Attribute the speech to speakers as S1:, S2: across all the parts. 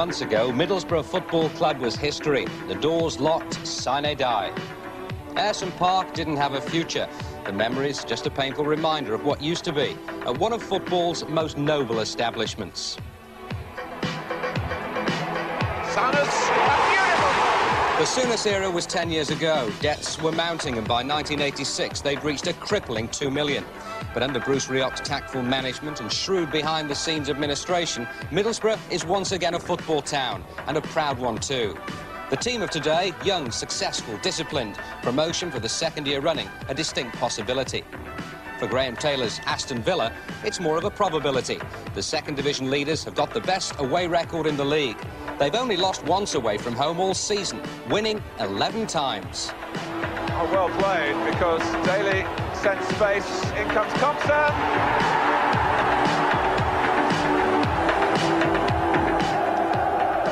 S1: months ago, Middlesbrough Football Club was history. The doors locked, sine die. Ayresome Park didn't have a future. The memory's just a painful reminder of what used to be one of football's most noble establishments. The Souness era was 10 years ago. Debts were mounting, and by 1986 they'd reached a crippling £2 million. But under Bruce Rioch's tactful management and shrewd behind-the-scenes administration, Middlesbrough is once again a football town, and a proud one too. The team of today, young, successful, disciplined. Promotion for the second year running, a distinct possibility. For Graham Taylor's Aston Villa, it's more of a probability. The second division leaders have got the best away record in the league. They've only lost once away from home all season, winning 11 times.
S2: Oh, well played, because Daley sends space. In comes Thompson.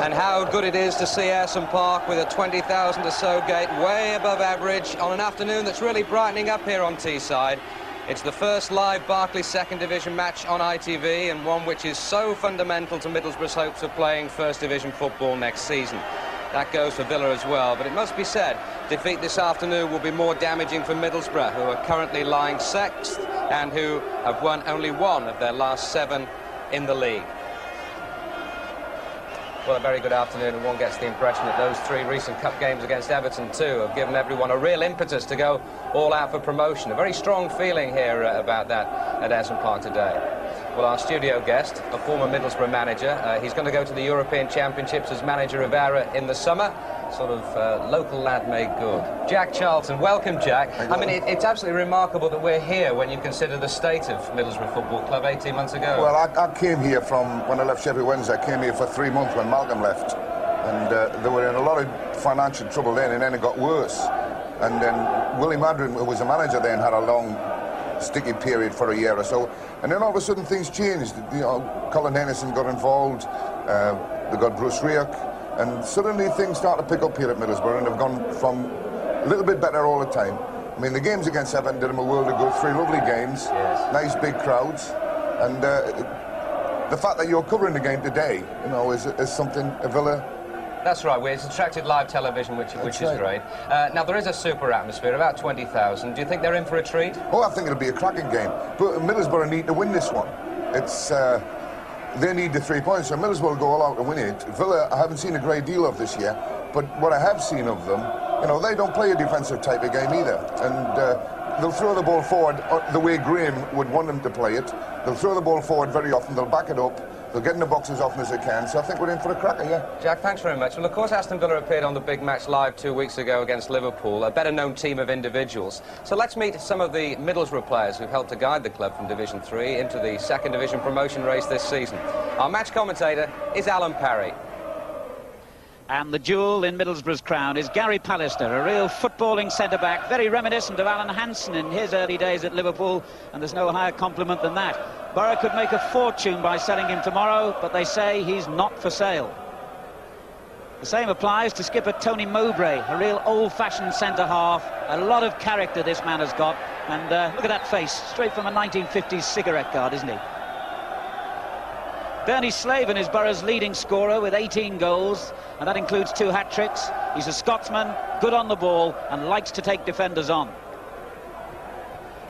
S1: And how good it is to see Ayresome Park with a 20,000 or so gate way above average on an afternoon that's really brightening up here on Teesside. It's the first live Barclays second division match on ITV, and one which is so fundamental to Middlesbrough's hopes of playing first division football next season. That goes for Villa as well, but it must be said, defeat this afternoon will be more damaging for Middlesbrough, who are currently lying sixth and who have won only one of their last 7 in the league. Well, a very good afternoon, and one gets the impression that those 3 recent cup games against Everton too have given everyone a real impetus to go all out for promotion. A very strong feeling here about that at Ayresome Park today. Well, our studio guest, a former Middlesbrough manager, he's going to go to the European Championships as manager of Ayr in the summer. Sort of local lad made good. Jack Charlton, welcome, Jack. I mean, it's absolutely remarkable that we're here when you consider the state of Middlesbrough Football Club 18 months ago.
S3: Well, I came here from, when I left Sheffield Wednesday, I came here for 3 months when Malcolm left. And they were in a lot of financial trouble then, and then it got worse. And then Willie Madden, who was the manager then, had a long, sticky period for a year or so. And then all of a sudden things changed. You know, Colin Henderson got involved, they got Bruce Rioch. And suddenly things start to pick up here at Middlesbrough, and have gone from a little bit better all the time. I mean, the games against Everton did them a world of good. 3 lovely games, yes. Nice big crowds, and the fact that you're covering the game today, you know, is something a Villa.
S1: That's right. It's attracted live television, which is great. Now there is a super atmosphere, about 20,000. Do you think they're in for a treat?
S3: Oh, I think it'll be a cracking game. But Middlesbrough need to win this one. It's. They need the 3 points, so Middlesbrough will go all out to win it. Villa, I haven't seen a great deal of this year, but what I have seen of them, you know, they don't play a defensive type of game either. And they'll throw the ball forward the way Graham would want them to play it. They'll throw the ball forward very often, they'll back it up, they'll get in the box as often as they can, so I think we're in for a cracker, yeah.
S1: Jack, thanks very much. Well, of course, Aston Villa appeared on the big match live 2 weeks ago against Liverpool, a better-known team of individuals. So let's meet some of the Middlesbrough players who've helped to guide the club from Division 3 into the second division promotion race this season. Our match commentator is Alan Parry.
S4: And the jewel in Middlesbrough's crown is Gary Pallister, a real footballing centre-back, very reminiscent of Alan Hansen in his early days at Liverpool, and there's no higher compliment than that. Boro could make a fortune by selling him tomorrow, but they say he's not for sale. The same applies to skipper Tony Mowbray, a real old-fashioned centre-half. A lot of character this man has got, and look at that face, straight from a 1950s cigarette card, isn't he? Bernie Slaven is Boro's leading scorer with 18 goals, and that includes 2 hat-tricks. He's a Scotsman, good on the ball, and likes to take defenders on.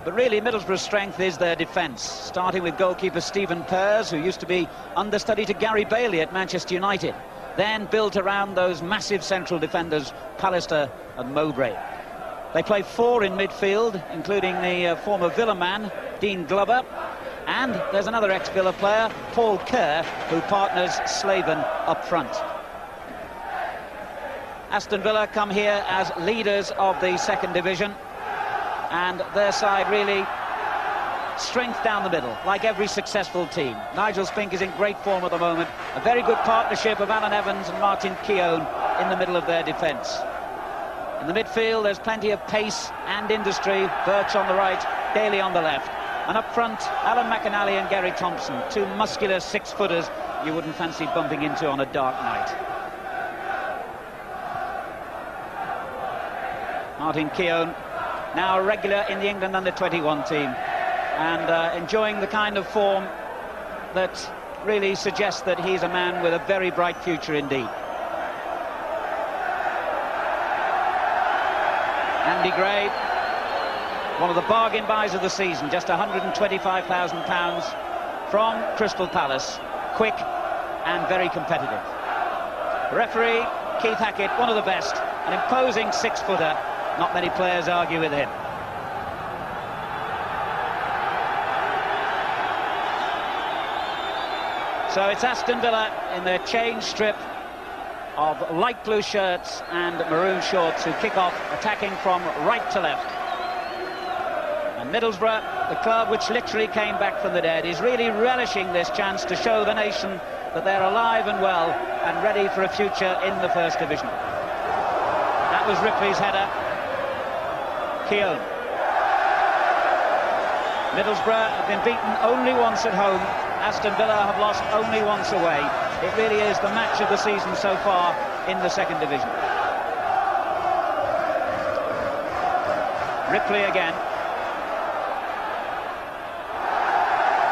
S4: But really, Middlesbrough's strength is their defence, starting with goalkeeper Stephen Pears, who used to be understudy to Gary Bailey at Manchester United, then built around those massive central defenders, Pallister and Mowbray. They play 4 in midfield, including the former Villa man, Dean Glover. And there's another ex-Villa player, Paul Kerr, who partners Slaven up front. Aston Villa come here as leaders of the second division, and their side really strength down the middle, like every successful team. Nigel Spink is in great form at the moment. A very good partnership of Allan Evans and Martin Keown in the middle of their defence. In the midfield, there's plenty of pace and industry. Birch on the right, Daley on the left. And up front, Alan McInally and Garry Thompson, 2 muscular 6-footers you wouldn't fancy bumping into on a dark night. Martin Keown, now a regular in the England under-21 team, and enjoying the kind of form that really suggests that he's a man with a very bright future indeed. Andy Gray, one of the bargain buys of the season, just £125,000 from Crystal Palace, quick and very competitive. Referee Keith Hackett, one of the best, an imposing 6-footer. Not many players argue with him. So it's Aston Villa in their change strip of light blue shirts and maroon shorts who kick off, attacking from right to left. And Middlesbrough, the club which literally came back from the dead, is really relishing this chance to show the nation that they're alive and well and ready for a future in the First Division. That was Ripley's header. Keown. Middlesbrough have been beaten only once at home. Aston Villa have lost only once away. It really is the match of the season so far in the Second Division. Ripley again.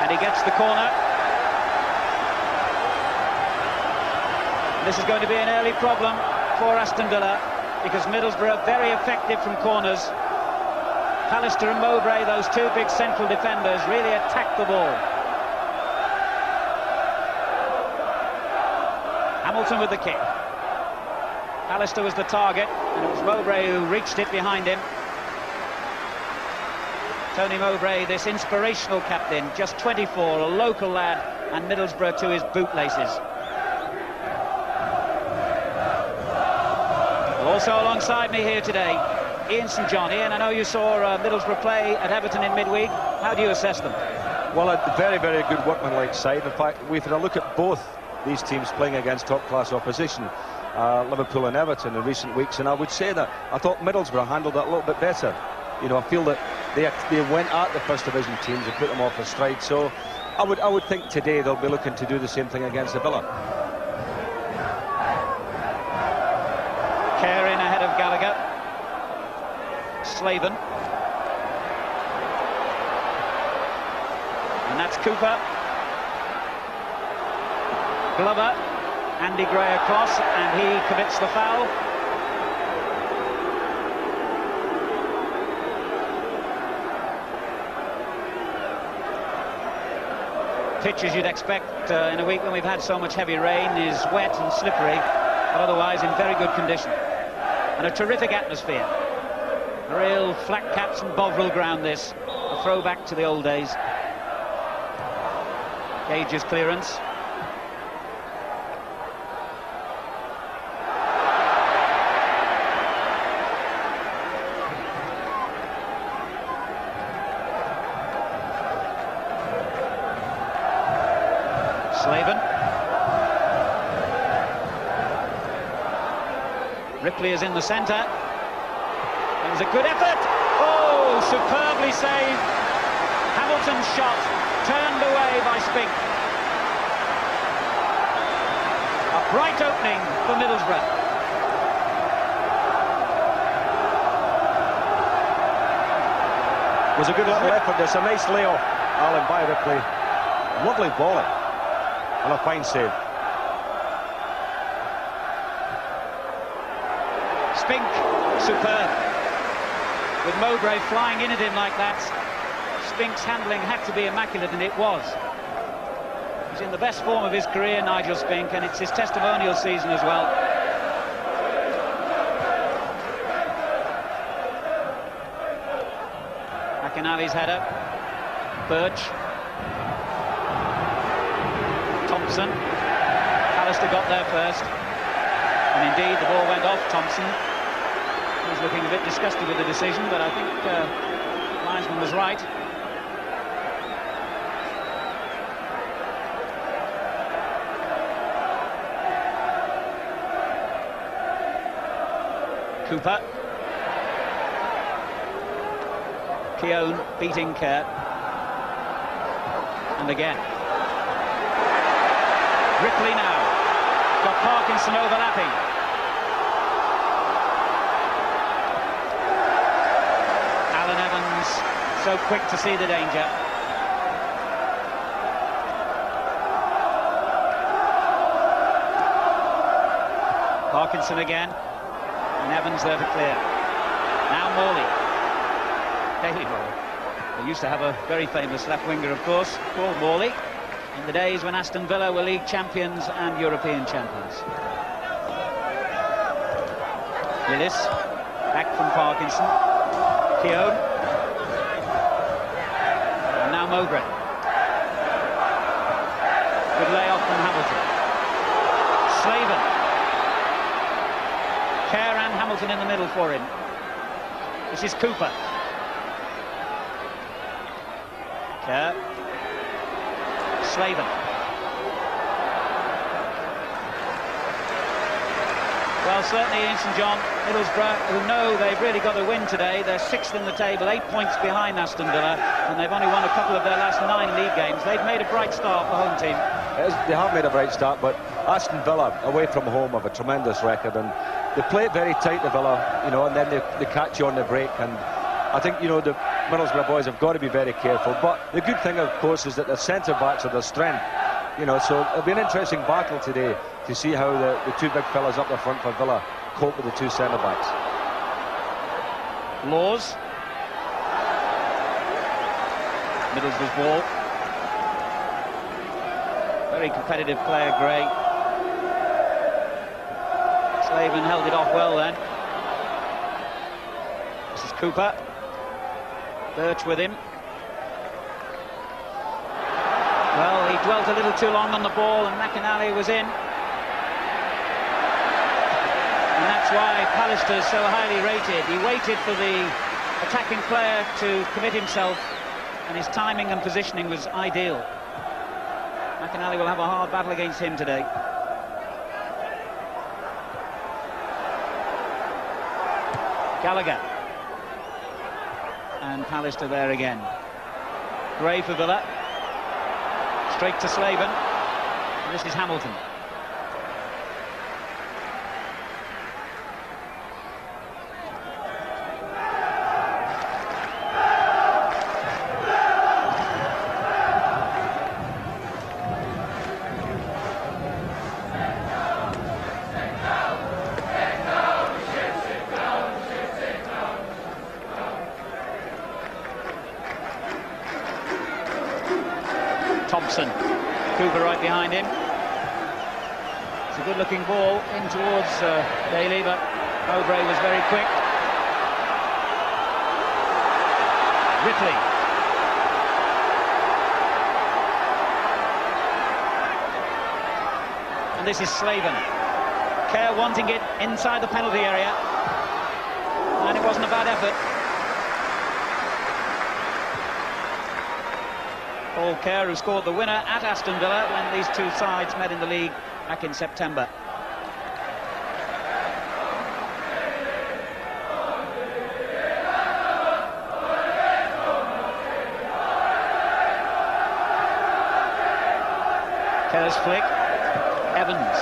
S4: And he gets the corner. This is going to be an early problem for Aston Villa because Middlesbrough are very effective from corners. Pallister and Mowbray, those two big central defenders, really attack the ball. Hamilton with the kick. Pallister was the target, and it was Mowbray who reached it behind him. Tony Mowbray, this inspirational captain, just 24, a local lad, and Middlesbrough to his bootlaces. Also alongside me here today, Ian St John. Ian, I know you saw Middlesbrough play at Everton in midweek. How do you assess them?
S5: Well, a very, very good workmanlike side. In fact, we've had a look at both these teams playing against top-class opposition, Liverpool and Everton, in recent weeks, and I would say that I thought Middlesbrough handled that a little bit better. You know, I feel that they went at the First Division teams and put them off their stride. So I would think today they'll be looking to do the same thing against the Villa.
S4: Kerr in ahead of Gallagher. Slaven. And that's Cooper. Glover. Andy Gray across, and he commits the foul. Pitch, as you'd expect in a week when we've had so much heavy rain, is wet and slippery, but otherwise in very good condition. And a terrific atmosphere. A real flat caps and Bovril ground, this. A throwback to the old days. Gage's clearance. Slaven. Ripley is in the centre. It was a good effort. Oh, superbly saved. Hamilton's shot turned away by Spink. A bright opening for Middlesbrough.
S5: It was a good little effort. There's a nice layoff, Alan, by Ripley. Lovely volley. And a fine save.
S4: Spink, superb. With Mowbray flying in at him like that, Spink's handling had to be immaculate, and it was. He's in the best form of his career, Nigel Spink, and it's his testimonial season as well. McInally's header. Birch. Thompson. Pallister got there first, and indeed the ball went off Thompson. He was looking a bit disgusted with the decision, but I think linesman was right. Cooper. Keown beating Kerr. And again. Ripley now. Got Parkinson overlapping. Allan Evans so quick to see the danger. Parkinson again, and Evans there to clear. Now Morley. Daley Morley. They used to have a very famous left winger, of course, Paul Morley, in the days when Aston Villa were league champions and European champions. Lillis, back from Parkinson. Keown. And now Mowbray. Good layoff from Hamilton. Slaven. Kerr and Hamilton in the middle for him. This is Cooper. Kerr. Slaven. Well, certainly in St John, Middlesbrough, who know they've really got to win today. They're 6th in the table, 8 points behind Aston Villa, and they've only won a couple of their last 9 league games. They've made a bright start, the home team.
S5: They have made a bright start, but Aston Villa, away from home, have a tremendous record, and they play it very tight to Villa, you know, and then they catch you on the break. And I think, you know, the Middlesbrough boys have got to be very careful. But the good thing, of course, is that the centre-backs are their strength. You know, so it'll be an interesting battle today to see how the two big fellas up the front for Villa cope with the two centre-backs.
S4: Laws. Middlesbrough's ball. Very competitive player, Gray. Slaven held it off well then. This is Cooper. Birch with him. Well, he dwelt a little too long on the ball, and McInally was in. And that's why Pallister is so highly rated. He waited for the attacking player to commit himself, and his timing and positioning was ideal. McInally will have a hard battle against him today. Gallagher. And Pallister there again. Gray for Villa. Straight to Slaven. And this is Hamilton. Thompson, Cooper right behind him. It's a good-looking ball in towards Daley, but Mowbray was very quick. Ripley. And this is Slaven. Kerr wanting it inside the penalty area. And it wasn't a bad effort. Paul Kerr, who scored the winner at Aston Villa when these two sides met in the league back in September. Kerr's flick. Evans.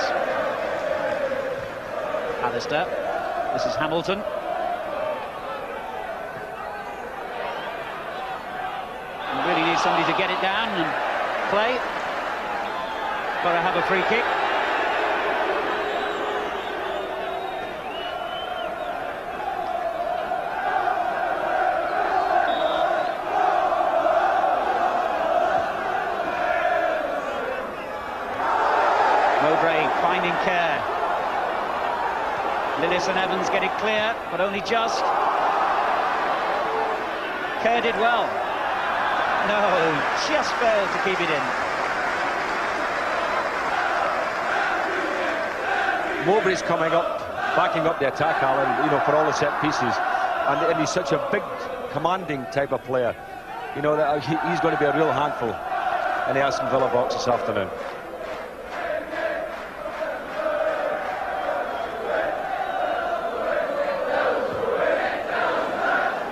S4: Pallister. This is Hamilton. Somebody to get it down and play. Boro have a free kick. Mowbray finding Kerr. Lillis and Evans get it clear, but only just. Kerr did well. No, just failed to keep it in.
S5: Mowbray's coming up, backing up the attack, Alan, you know, for all the set pieces. And he's such a big, commanding type of player. You know, that he's going to be a real handful in the Aston Villa box this afternoon.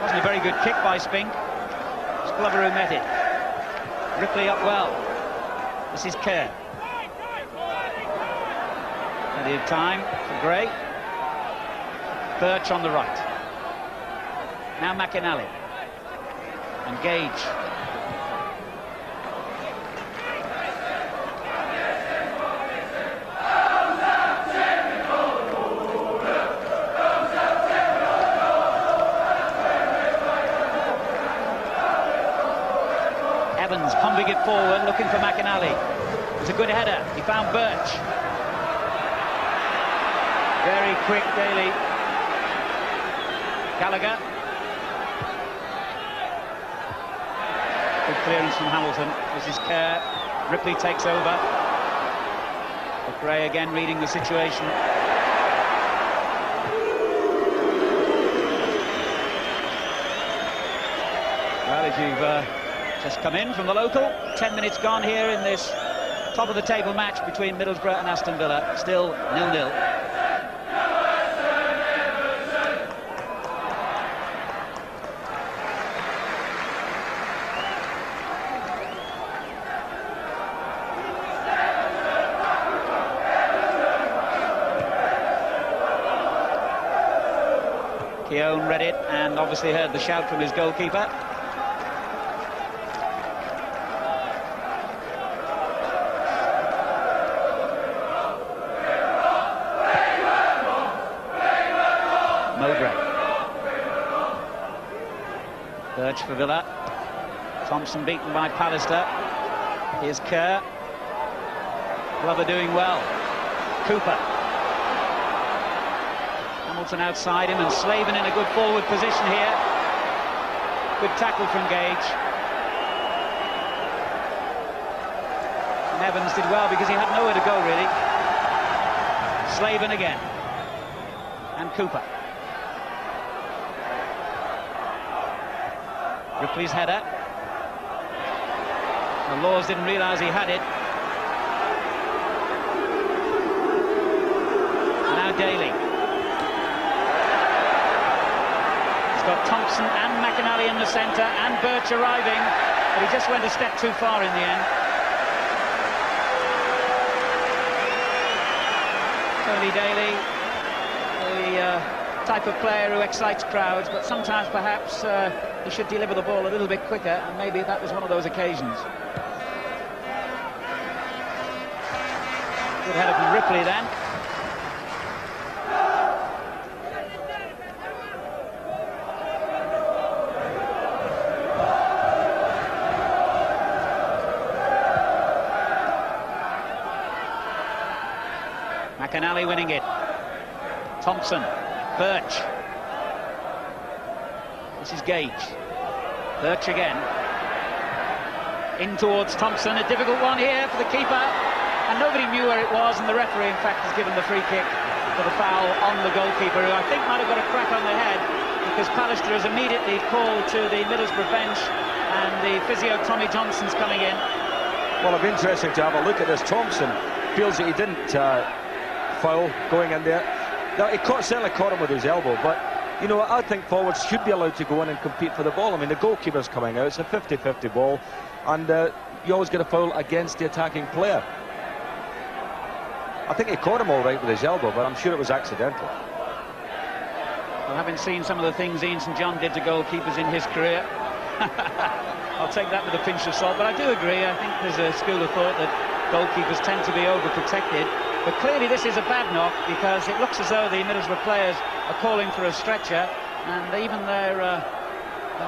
S4: Wasn't a very good kick by Spink. Glover who met it. Ripley up well. This is Kerr. Plenty of time for Gray. Birch on the right. Now McInally. And Gage. Evans pumping it forward, looking for McInally. It's a good header. He found Birch. Very quick, Daley. Gallagher. Good clearance from Hamilton. This is Kerr. Ripley takes over. But Gray again reading the situation. Well, if you've just come in from the local, 10 minutes gone here in this top of the table match between Middlesbrough and Aston Villa. Still 0-0. Keown read it and obviously heard the shout from his goalkeeper. Mowbray. Birch for Villa. Thompson beaten by Pallister. Here's Kerr. Glover doing well. Cooper. Hamilton outside him and Slaven in a good forward position here. Good tackle from Gage. And Evans did well because he had nowhere to go really. Slaven again. And Cooper. Ripley's header. The Laws didn't realise he had it. And now Daley. He's got Thompson and McInally in the centre and Birch arriving, but he just went a step too far in the end. Tony Daley, the type of player who excites crowds, but sometimes perhaps he should deliver the ball a little bit quicker, and maybe that was one of those occasions. Good header from Ripley then. McInally winning it. Thompson, Birch. This is Gage. Birch again. In towards Thompson, a difficult one here for the keeper. And nobody knew where it was, and the referee, in fact, has given the free kick for the foul on the goalkeeper, who I think might have got a crack on the head, because Pallister has immediately called to the Middlesbrough bench, and the physio Tommy Johnson's coming in.
S5: Well, it'll be interesting to have a look at this. Thompson feels that he didn't foul going in there. Now, he certainly caught him with his elbow, but, you know, I think forwards should be allowed to go in and compete for the ball. I mean, the goalkeeper's coming out. It's a 50-50 ball, and you always get a foul against the attacking player. I think he caught him all right with his elbow, but I'm sure it was accidental.
S4: Well, having seen some of the things Ian St John did to goalkeepers in his career, I'll take that with a pinch of salt. But I do agree, I think there's a school of thought that goalkeepers tend to be overprotected. But clearly this is a bad knock, because it looks as though the Middlesbrough players are calling for a stretcher, and even their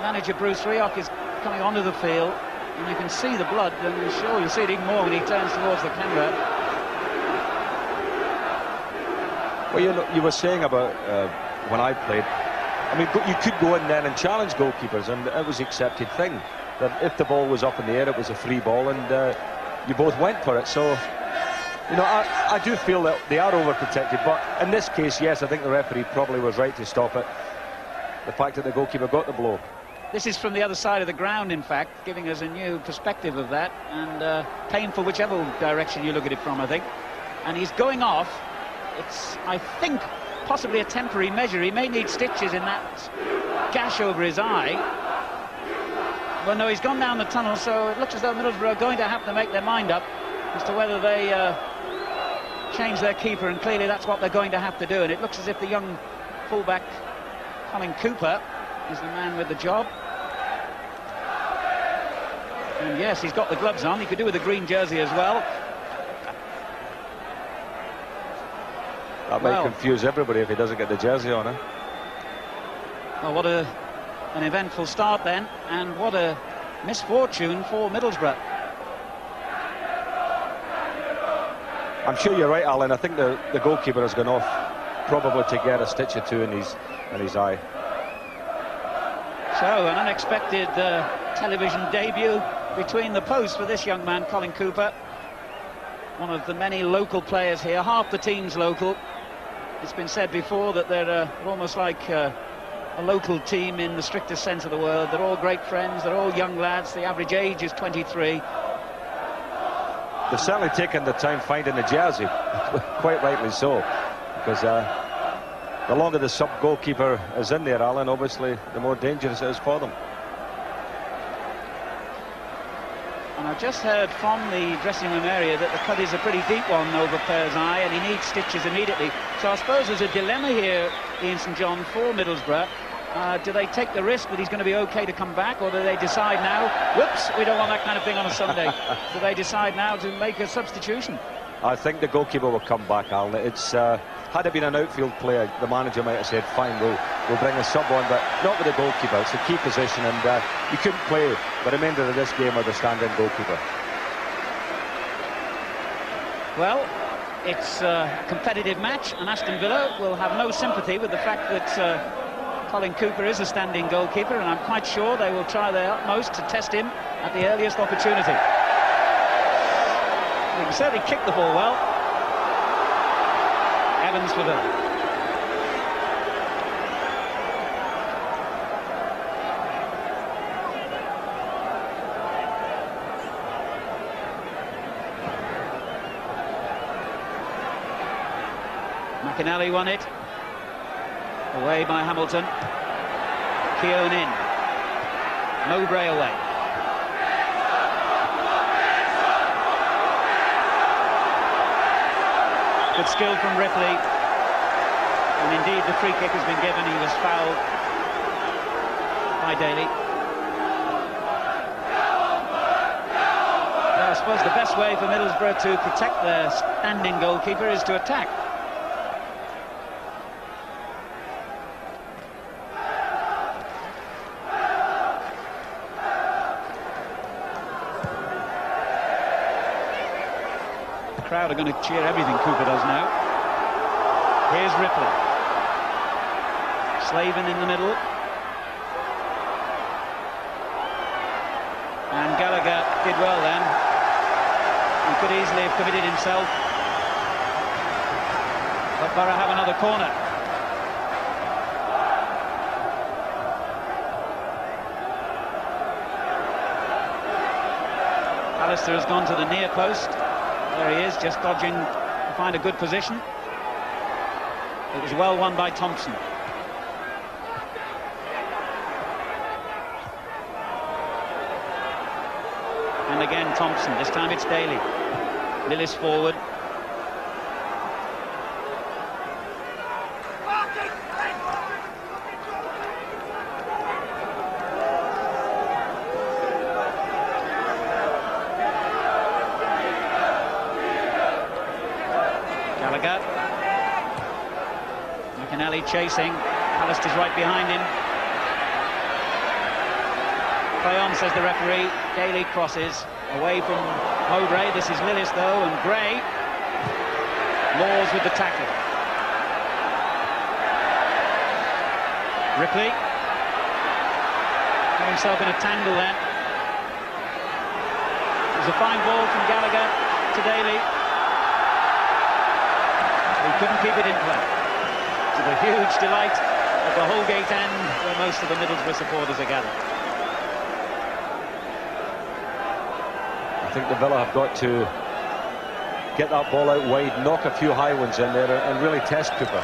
S4: manager Bruce Rioch is coming onto the field, and you can see the blood, and sure you'll see it even more when he turns towards the camera.
S5: Well, you were saying about when I played, I mean, you could go in then and challenge goalkeepers, and it was the accepted thing, that if the ball was up in the air, it was a free ball, and you both went for it. So, you know, I do feel that they are overprotected, but in this case, yes, I think the referee probably was right to stop it. The fact that the goalkeeper got the blow.
S4: This is from the other side of the ground, in fact, giving us a new perspective of that, and painful whichever direction you look at it from, I think. And he's going off. It's, I think, possibly a temporary measure. He may need stitches in that gash over his eye. Well, no, he's gone down the tunnel, so it looks as though Middlesbrough are going to have to make their mind up as to whether they change their keeper, and clearly that's what they're going to have to do. And it looks as if the young fullback, Colin Cooper, is the man with the job. And yes, he's got the gloves on. He could do with a green jersey as well.
S5: That might confuse everybody if he doesn't get the jersey on, eh?
S4: Well, what an eventful start then, and what a misfortune for Middlesbrough.
S5: I'm sure you're right, Alan. I think the goalkeeper has gone off, probably to get a stitch or two in his eye.
S4: So an unexpected television debut between the posts for this young man, Colin Cooper. One of the many local players here, half the team's local. It's been said before that they're almost like a local team in the strictest sense of the word. They're all great friends, they're all young lads. The average age is 23.
S5: They've certainly taken the time finding a jersey, quite rightly so, because the longer the sub-goalkeeper is in there, Alan, obviously, the more dangerous it is for them.
S4: And I've just heard from the dressing room area that the cut is a pretty deep one over Pears' eye, and he needs stitches immediately. So I suppose there's a dilemma here, Ian St John, for Middlesbrough. Do they take the risk that he's going to be okay to come back, or do they decide now, whoops, we don't want that kind of thing on a Sunday? Do they decide now to make a substitution?
S5: I think the goalkeeper will come back, Alan. It's had it been an outfield player, the manager might have said, fine, we'll bring a sub on, but not with the goalkeeper. It's a key position, and you couldn't play the remainder of this game with a stand-in goalkeeper.
S4: Well, it's a competitive match, and Aston Villa will have no sympathy with the fact that Colin Cooper is a standing goalkeeper, and I'm quite sure they will try their utmost to test him at the earliest opportunity. He can certainly kick the ball well. Evans for Villa. McInally won it. Away by Hamilton. Keown in. Mowbray away. Good skill from Ripley. And indeed the free kick has been given. He was fouled by Daley. Well, I suppose the best way for Middlesbrough to protect their standing goalkeeper is to attack. The crowd are going to cheer everything Cooper does now. Here's Ripley. Slavin in the middle. And Gallagher did well then. He could easily have committed himself. But Boro have another corner. Pallister has gone to the near post. There he is, just dodging to find a good position. It was well won by Thompson. And again Thompson, this time it's Daley. Lillis forward. McInally chasing. Pallister's right behind him. Play on, says the referee. Daley crosses away from Mowbray. This is Lillis though, and Gray. Laws with the tackle. Ripley got himself in a tangle then. There's a fine ball from Gallagher to Daley. He couldn't keep it in play. To the huge delight of the Holgate end, where most of the Middlesbrough supporters are gathered.
S5: I think the Villa have got to get that ball out wide, knock a few high ones in there, and really test Cooper.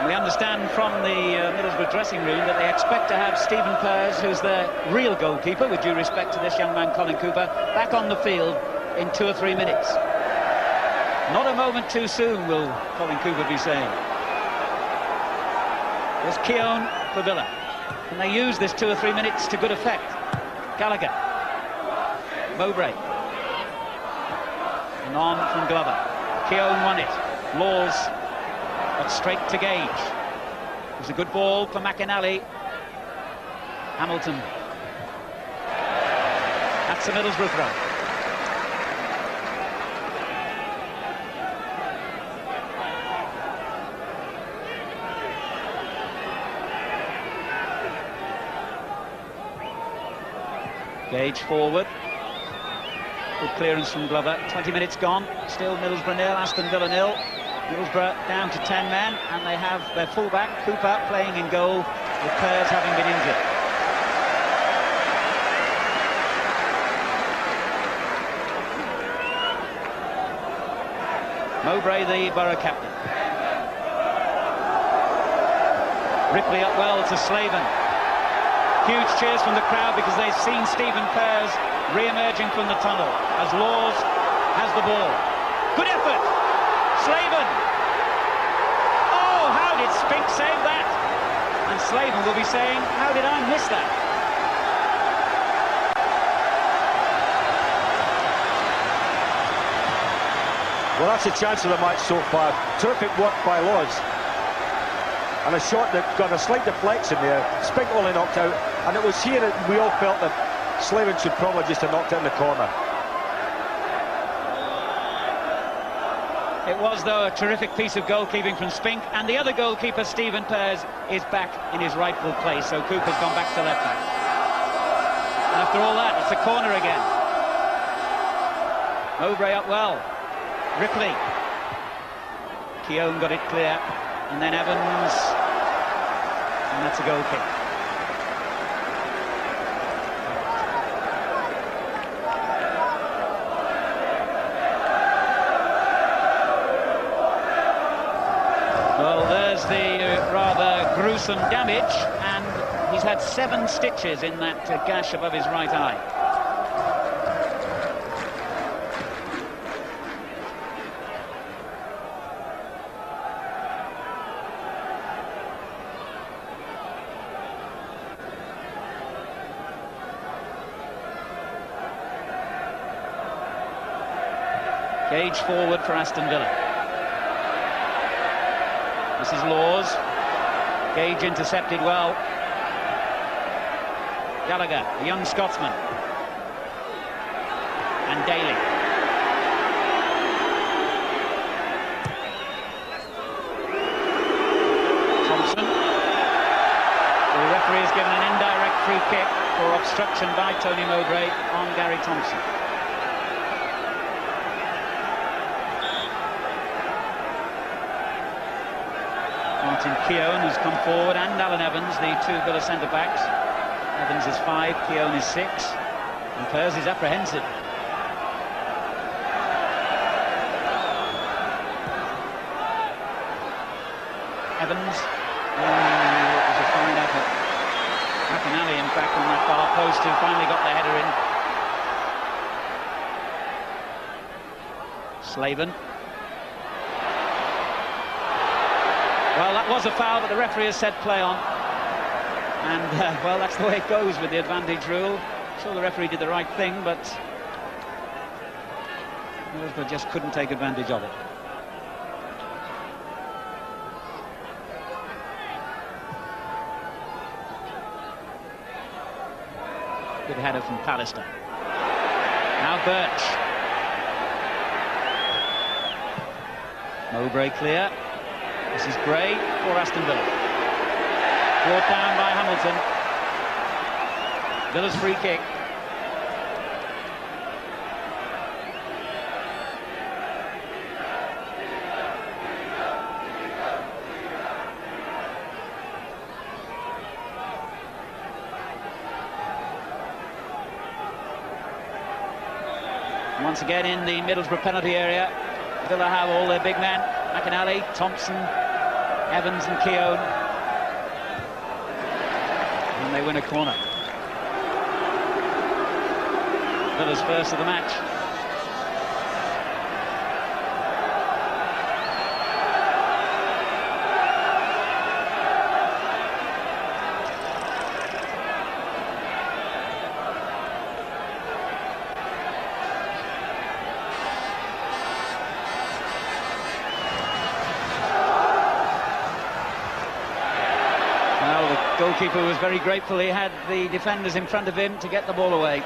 S4: We understand from the Middlesbrough dressing room that they expect to have Stephen Pears, who's their real goalkeeper, with due respect to this young man Colin Cooper, back on the field in 2 or 3 minutes. Not a moment too soon, will Colin Cooper be saying. There's Keown for Villa. And they use this 2 or 3 minutes to good effect. Gallagher. Mowbray. And on from Glover. Keown won it. Laws, but straight to Gage. It's a good ball for McInally. Hamilton. That's the Middlesbrough throw. Gage forward. Good clearance from Glover. 20 minutes gone. Still Middlesbrough nil, Aston Villa nil. Middlesbrough down to 10 men, and they have their fullback Cooper playing in goal, with Pears having been injured. Mowbray, the Boro captain. Ripley up well to Slaven. Huge cheers from the crowd because they've seen Stephen Pears re-emerging from the tunnel as Laws has the ball. Good effort! Slaven! Oh, how did Spink save that? And Slaven will be saying, how did I miss that?
S5: Well, that's a chance of the match so far. Terrific work by Laws. And a shot that got a slight deflection there. Spink only knocked out. And it was here that we all felt that Slaven should probably just have knocked it in the corner.
S4: It was, though, a terrific piece of goalkeeping from Spink. And the other goalkeeper, Stephen Pears, is back in his rightful place. So Cooper's gone back to left back. And after all that, it's a corner again. Mowbray up well. Ripley. Keown got it clear. And then Evans. And that's a goal kick. Well, there's the rather gruesome damage, and he's had 7 stitches in that gash above his right eye. Gage forward for Aston Villa. This is Laws. Gage intercepted well. Gallagher, the young Scotsman. And Daley. Thompson. The referee has given an indirect free kick for obstruction by Tony Mowbray on Garry Thompson. Martin Keown has come forward, and Allan Evans, the 2 Villa centre-backs. Evans is 5, Keown is 6, and Pears is apprehensive. Evans, it was a fine effort. McInally, in fact, on that far post, who finally got the header in. Slaven. Well, that was a foul, but the referee has said play on. And, well, that's the way it goes with the advantage rule. I'm sure the referee did the right thing, but Middlesbrough just couldn't take advantage of it. Good header from Pallister. Now Birch. Mowbray clear. This is Gray for Aston Villa. Brought down by Hamilton. Villa's free kick. Once again in the Middlesbrough penalty area. Villa have all their big men. McInally, Thompson, Evans and Keown. And they win a corner. Villa's first of the match. Goalkeeper was very grateful he had the defenders in front of him to get the ball away.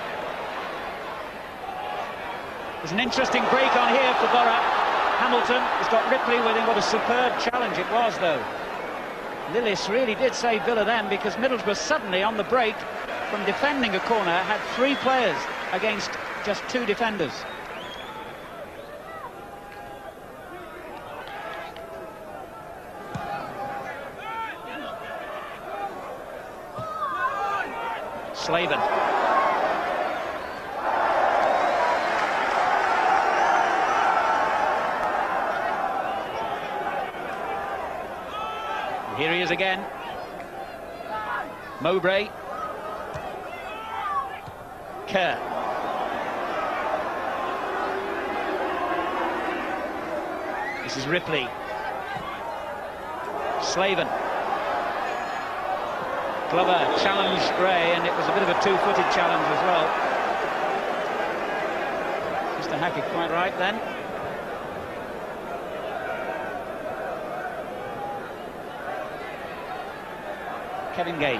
S4: There's an interesting break on here for Boro. Hamilton has got Ripley with him. What a superb challenge it was, though. Lillis really did save Villa then, because Middlesbrough suddenly, on the break, from defending a corner, had 3 players against just 2 defenders. Slaven. Here he is again. Mowbray. Kerr. This is Ripley. Slaven. Glover challenged Gray, and it was a bit of a 2-footed challenge as well. Mr. Hackett quite right then. Kevin Gage.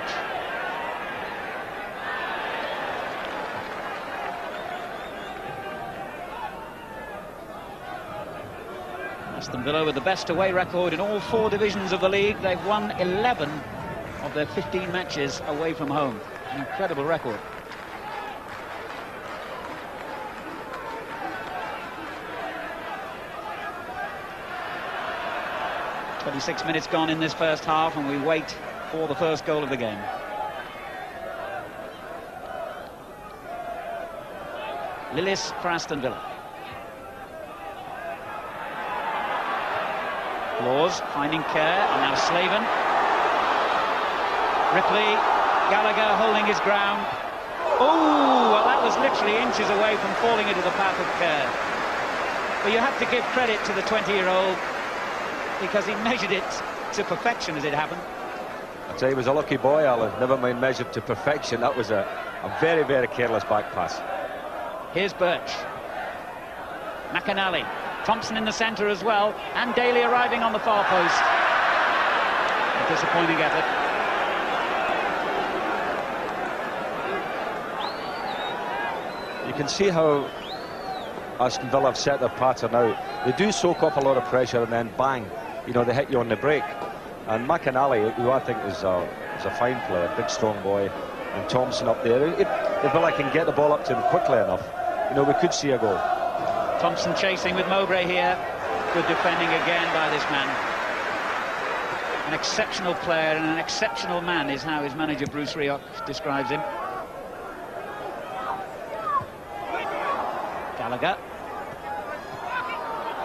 S4: Aston Villa with the best away record in all 4 divisions of the league. They've won 11 of their 15 matches away from home. An incredible record. "26 minutes gone in this first half, and we wait for the first goal of the game." Lillis for Aston Villa. Laws finding Kerr, and now Slaven. Ripley, Gallagher holding his ground. Oh, well, that was literally inches away from falling into the path of Kerr. But you have to give credit to the 20-year-old, because he measured it to perfection as it happened.
S5: I'd say he was a lucky boy, Alan. Never mind measured to perfection. That was a very, very careless back pass.
S4: Here's Birch. McInally. Thompson in the centre as well, and Daley arriving on the far post. A disappointing effort.
S5: You can see how Aston Villa have set their pattern out. They do soak up a lot of pressure, and then bang, you know, they hit you on the break. And McInally, who I think is a fine player, big strong boy, and Thompson up there, if Villa can get the ball up to him quickly enough, you know, we could see a goal.
S4: Thompson chasing with Mowbray here. Good defending again by this man. An exceptional player and an exceptional man is how his manager Bruce Rioch describes him. Gallagher.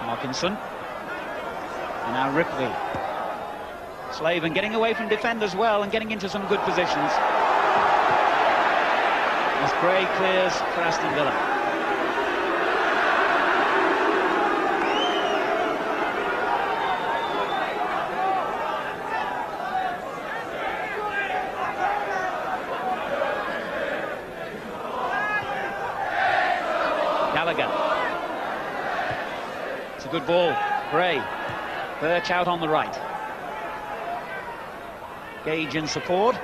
S4: Parkinson. And now Ripley. Slaven getting away from defenders well and getting into some good positions. As Gray clears for Aston Villa. Gallagher. It's a good ball. Gray. Birch out on the right. Gage in support.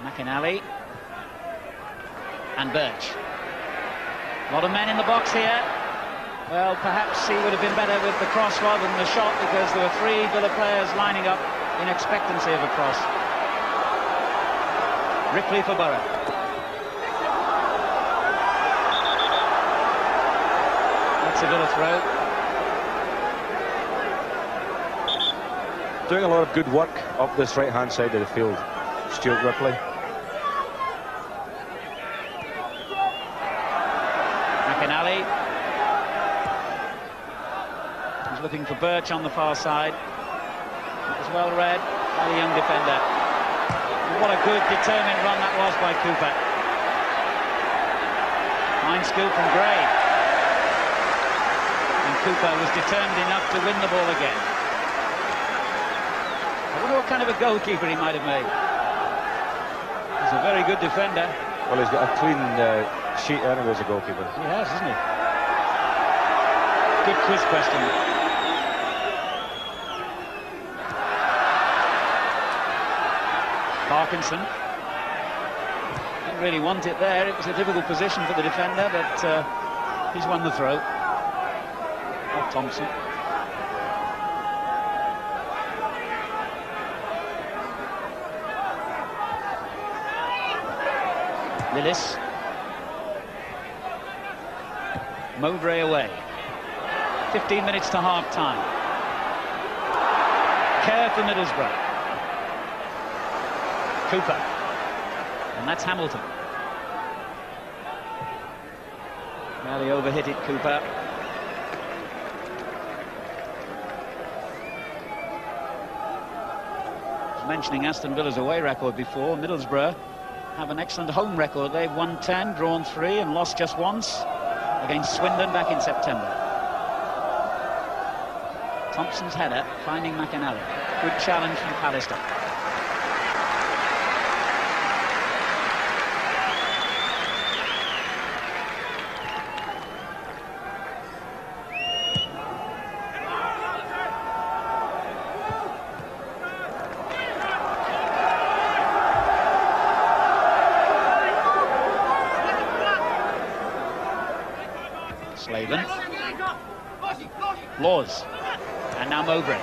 S4: McInally. And Birch. A lot of men in the box here. Well, perhaps he would have been better with the cross rather than the shot, because there were 3 Villa players lining up in expectancy of a cross. Ripley for Boro. That's a Villa throw.
S5: Doing a lot of good work up this right-hand side of the field, Stuart Ripley.
S4: McInally. He's looking for Birch on the far side. It was well read by the young defender. And what a good, determined run that was by Cooper. Fine skill from Gray. And Cooper was determined enough to win the ball again. I wonder what kind of a goalkeeper he might have made. He's a very good defender.
S5: Well, he's got a clean sheet anyway as a goalkeeper.
S4: He has, hasn't he? Good quiz question. Parkinson. Didn't really want it there. It was a difficult position for the defender, but he's won the throw. Off Thompson. Lillis. Mowbray away. 15 minutes to half-time. Kerr for Middlesbrough. Cooper. And that's Hamilton. Now he overhit it, Cooper. I was mentioning Aston Villa's away record before. Middlesbrough have an excellent home record. They've won 10, drawn 3 and lost just once against Swindon back in September. Thompson's header finding McInally. Good challenge from Pallister. Slaven. Laws. And now Mowbray.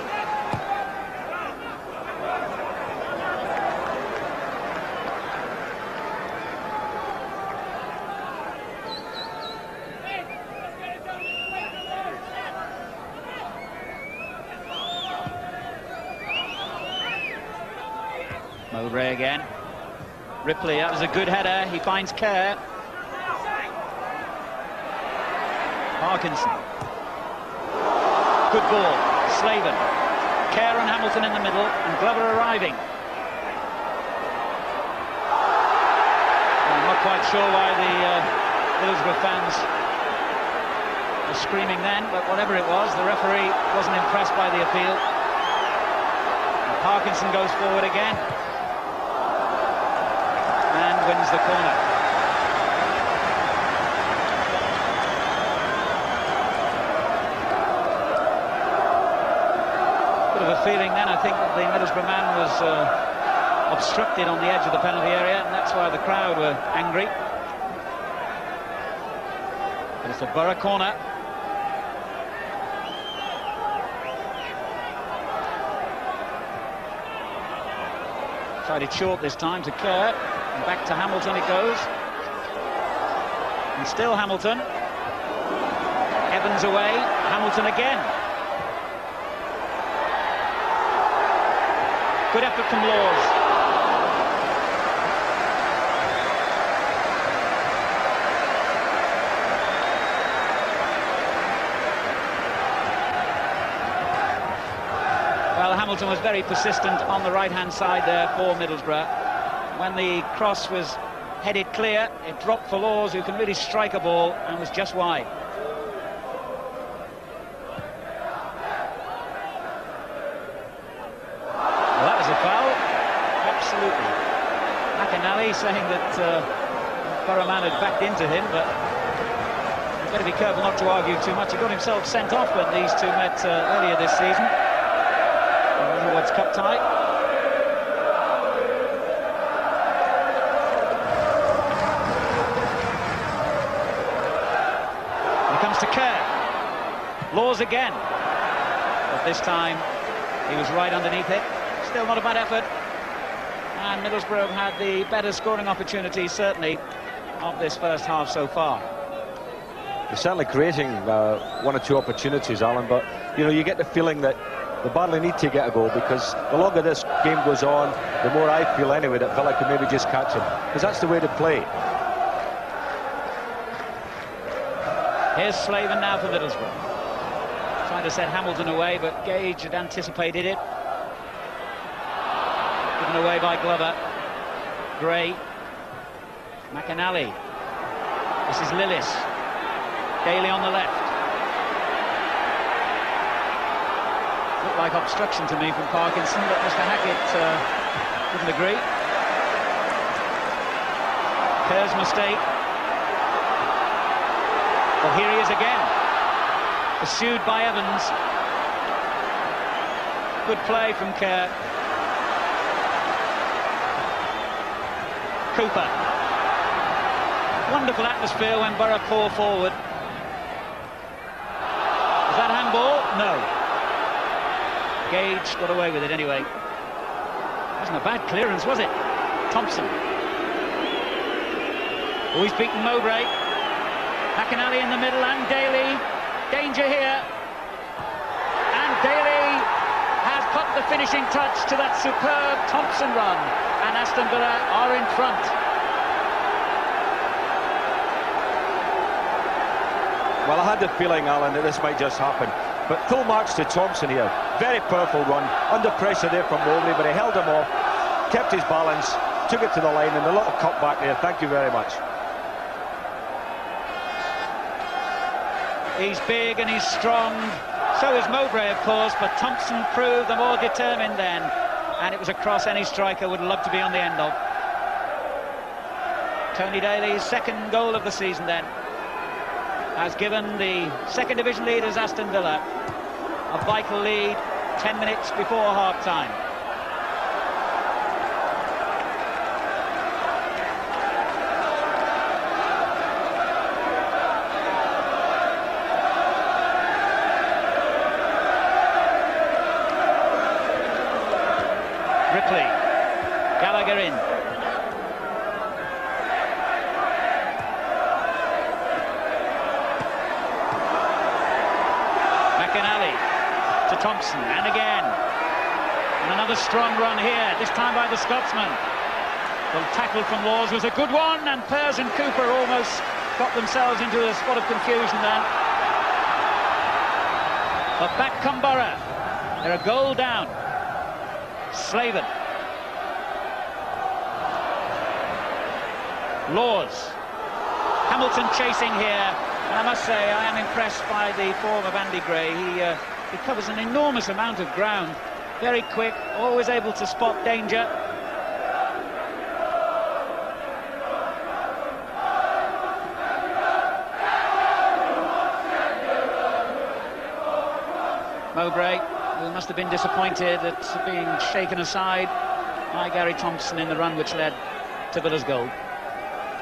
S4: Mowbray again. Ripley, that was a good header. He finds Kerr. Parkinson. Good ball. Slaven. Kerr and Hamilton in the middle, and Glover arriving. I'm not quite sure why the Middlesbrough fans were screaming then, but whatever it was, the referee wasn't impressed by the appeal. And Parkinson goes forward again and wins the corner. Of a feeling then, I think, that the Middlesbrough man was obstructed on the edge of the penalty area, and that's why the crowd were angry. But it's a Boro corner. Tried it short this time to Kerr, and back to Hamilton it goes. And still Hamilton. Evans away, Hamilton again. Good effort from Laws. Well, Hamilton was very persistent on the right-hand side there for Middlesbrough. When the cross was headed clear, it dropped for Laws, who can really strike a ball, and was just wide. McInally saying that Boro man had backed into him, but he's got to be careful not to argue too much. He got himself sent off when these two met earlier this season in the World Cup tie. Here comes to Kerr. Laws again, but this time he was right underneath it. Still not a bad effort. And Middlesbrough have had the better scoring opportunities, certainly, of this first half so far.
S5: They're certainly creating one or two opportunities, Alan, but, you know, you get the feeling that they badly need to get a goal, because the longer this game goes on, the more I feel, anyway, that Villa could maybe just catch them, because that's the way to play.
S4: Here's Slaven now for Middlesbrough. Trying to set Hamilton away, but Gage had anticipated it. Given away by Glover. Gray. McInally. This is Lillis. Daley on the left. Looked like obstruction to me from Parkinson, but Mr. Hackett didn't agree. Kerr's mistake. Well, here he is again. Pursued by Evans. Good play from Kerr. Cooper. Wonderful atmosphere when Boro pour forward. Was that handball? No. Gage got away with it anyway. Wasn't a bad clearance, was it? Thompson. Oh, he's beaten Mowbray. McInally in the middle, and Daley. Danger here. And Daley has put the finishing touch to that superb Thompson run. And Aston Villa are in front.
S5: Well, I had the feeling, Alan, that this might just happen. But full marks to Thompson here. Very powerful run. Under pressure there from Mowbray, but he held him off, kept his balance, took it to the line, and a little cut back there. Thank you very much.
S4: He's big and he's strong. So is Mowbray, of course, but Thompson proved the more determined then. And it was a cross any striker would love to be on the end of. Tony Daley's second goal of the season then has given the second division leaders Aston Villa a vital lead 10 minutes before half-time. Ripley, Gallagher in. McInally to Thompson, and again. And another strong run here, this time by the Scotsman. The tackle from Laws was a good one, and Pears and Cooper almost got themselves into a spot of confusion then. But back come Boro. They're a goal down. Slaven. Laws. Hamilton chasing here, and I must say I am impressed by the form of Andy Gray. He covers an enormous amount of ground, very quick, always able to spot danger. Mowbray, who must have been disappointed at being shaken aside by Garry Thompson in the run which led to Villa's goal.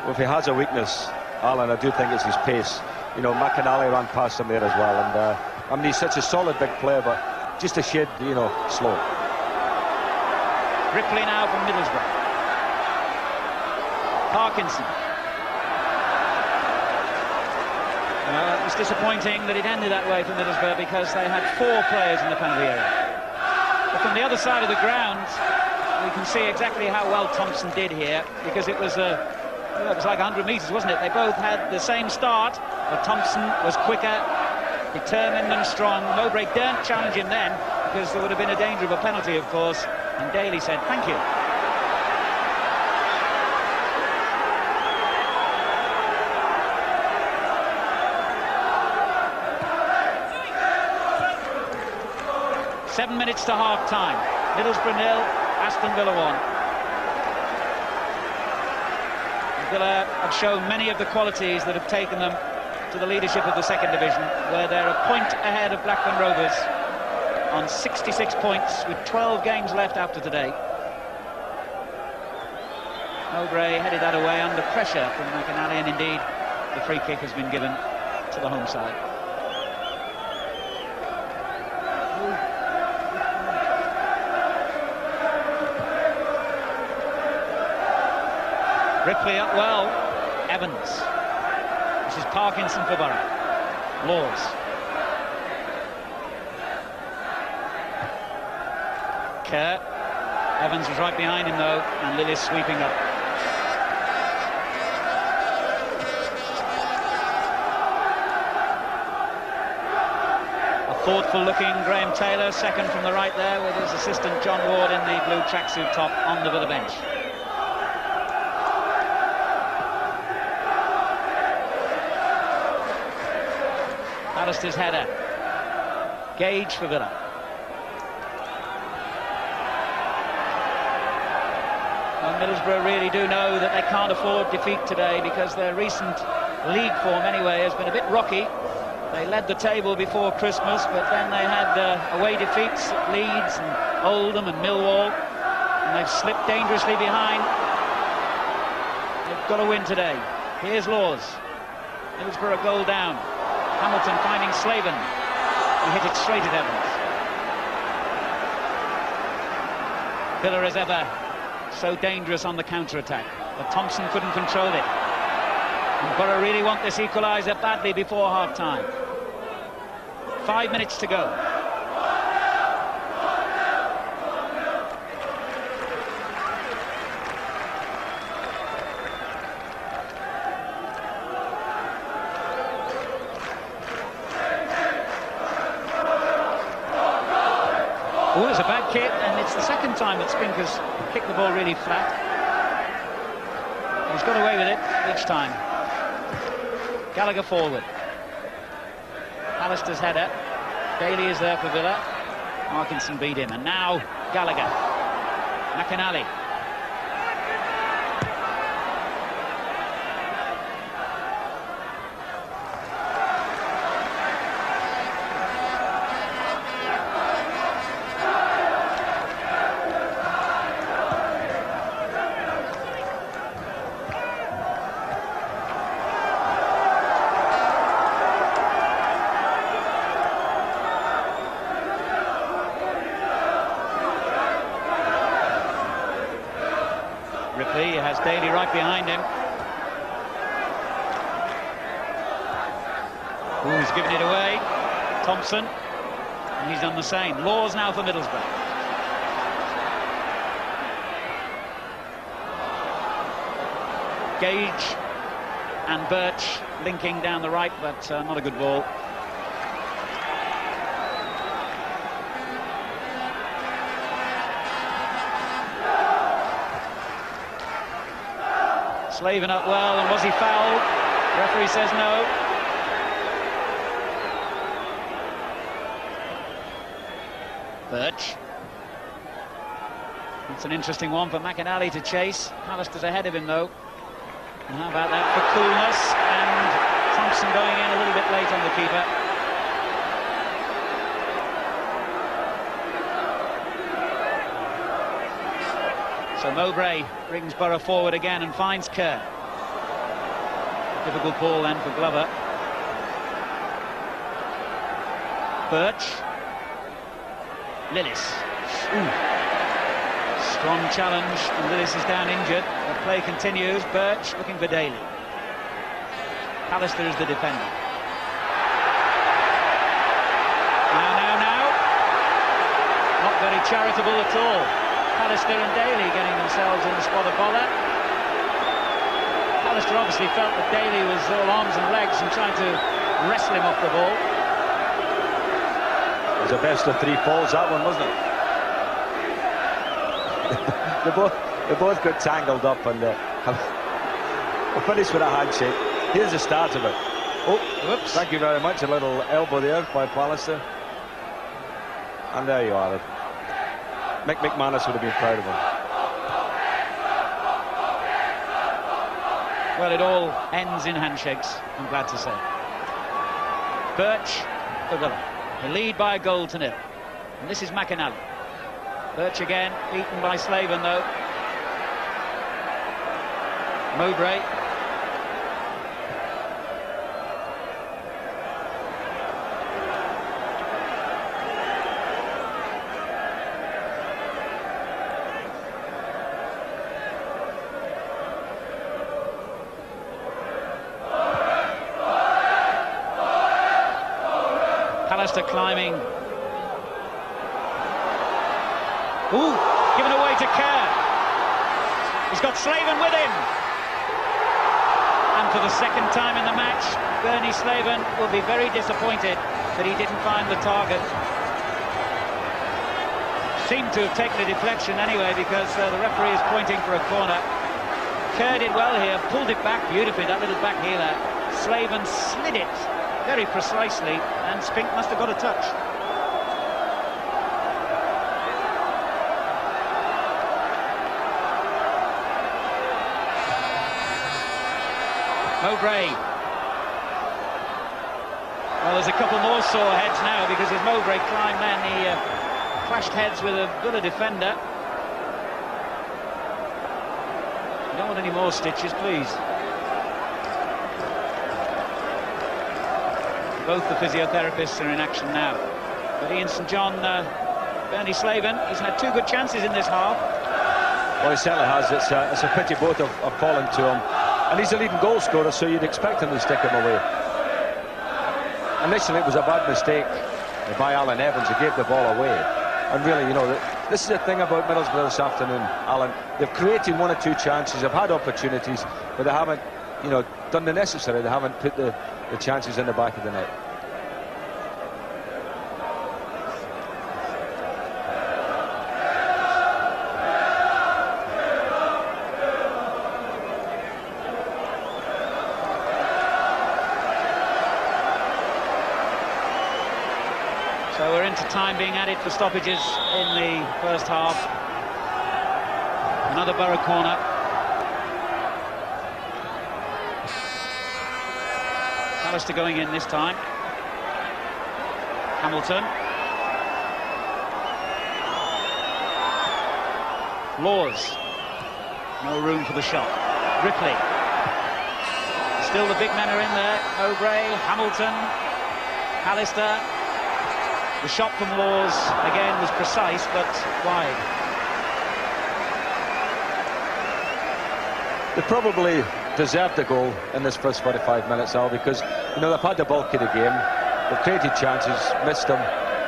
S5: Well, if he has a weakness, Alan, I do think it's his pace. You know, McInally ran past him there as well, and I mean, he's such a solid big player, but just a shade, you know, slow.
S4: Ripley now from Middlesbrough. Parkinson. It was disappointing that it ended that way for Middlesbrough because they had 4 players in the penalty area. But from the other side of the ground, we can see exactly how well Thompson did here, because it was it was like 100 metres, wasn't it? They both had the same start, but Thompson was quicker, determined and strong. Mowbray daren't challenge him then, because there would have been a danger of a penalty, of course, and Daley said, thank you. Seven minutes to half-time. Middlesbrough 0, Aston Villa 1. Villa have shown many of the qualities that have taken them to the leadership of the second division, where they're a point ahead of Blackburn Rovers on 66 points with 12 games left after today. Mowbray headed that away under pressure from McInally, and indeed the free kick has been given to the home side. Ripley up well. Evans. This is Parkinson for Boro. Laws. Kerr. Evans was right behind him though, and Lillis sweeping up. A thoughtful looking Graham Taylor, second from the right there, with his assistant John Ward in the blue tracksuit top on the Villa bench. Pallister's header. Gage for Villa. Well, Middlesbrough really do know that they can't afford defeat today, because their recent league form anyway has been a bit rocky. They led the table before Christmas, but then they had away defeats at Leeds and Oldham and Millwall, and they've slipped dangerously behind. got to win today. Here's Laws. Middlesbrough goal down. Hamilton finding Slaven. He hit it straight at Evans. Villa as ever so dangerous on the counter-attack, but Thompson couldn't control it. And Boro really want this equaliser badly before half-time. 5 minutes to go. Oh, it's a bad kick, and it's the second time that Spink has kicked the ball really flat. He's got away with it each time. Gallagher forward. Pallister's header. Daley is there for Villa. Parkinson beat him, and now Gallagher. McInally. Ripley has Daley right behind him. Ooh, he's given it away. Thompson, and he's done the same. Laws now for Middlesbrough. Gage and Birch linking down the right, but not a good ball. Slaven up well, and was he fouled? The referee says no. Birch. It's an interesting one for McInally to chase. Pallister's ahead of him, though. And how about that for coolness? And Thompson going in a little bit late on the keeper. So Mowbray brings Boro forward again and finds Kerr. Difficult ball then for Glover. Birch. Lillis. Ooh. Strong challenge, and Lillis is down injured. The play continues. Birch looking for Daley. Pallister is the defender. Now. Not very charitable at all. Pallister and Daley getting themselves in the spot of bother. Pallister obviously felt that Daley was all arms and legs and trying to wrestle him off the ball.
S5: It was a best of three falls, that one, wasn't it? they both got tangled up, and we'll finish with a handshake. Here's the start of it. Oh, whoops. Thank you very much. A little elbow there by Pallister. And there you are. Mick McManus would have been proud of him.
S4: Well, it all ends in handshakes, I'm glad to say. Birch for Villa. The lead by a goal to nil. And this is McInally. Birch again, beaten by Slaven, though. Mowbray. Pallister climbing. Ooh, given away to Kerr. He's got Slaven with him. And for the second time in the match, Bernie Slaven will be very disappointed that he didn't find the target. Seemed to have taken a deflection anyway, because the referee is pointing for a corner. Kerr did well here, pulled it back beautifully, that little back heeler. Slaven slid it very precisely, and Spink must have got a touch. Mowbray. Well, there's a couple more sore heads now, because as Mowbray climbed then, he clashed heads with a Villa defender. don't want any more stitches, please. Both the physiotherapists are in action now. But Ian St John, Bernie Slaven, he's had 2 good chances in this half.
S5: Well, he certainly has. It's a pity both have fallen to him. And he's the leading goal scorer, so you'd expect him to stick him away. Initially, it was a bad mistake by Allan Evans. He gave the ball away. And really, you know, this is the thing about Middlesbrough this afternoon, Alan. They've created 1 or 2 chances, they've had opportunities, but they haven't, you know, done the necessary. They haven't put the chances in the back of the net.
S4: So we're into time being added for stoppages in the first half. Another Boro corner. Pallister going in this time. Hamilton. Laws. No room for the shot. Ripley. Still the big men are in there. Mowbray, Hamilton, Pallister. The shot from Laws, again, was precise, but wide.
S5: They probably deserved the goal in this first 45 minutes, Al, because, you know, they've had the bulk of the game. They've created chances, missed them.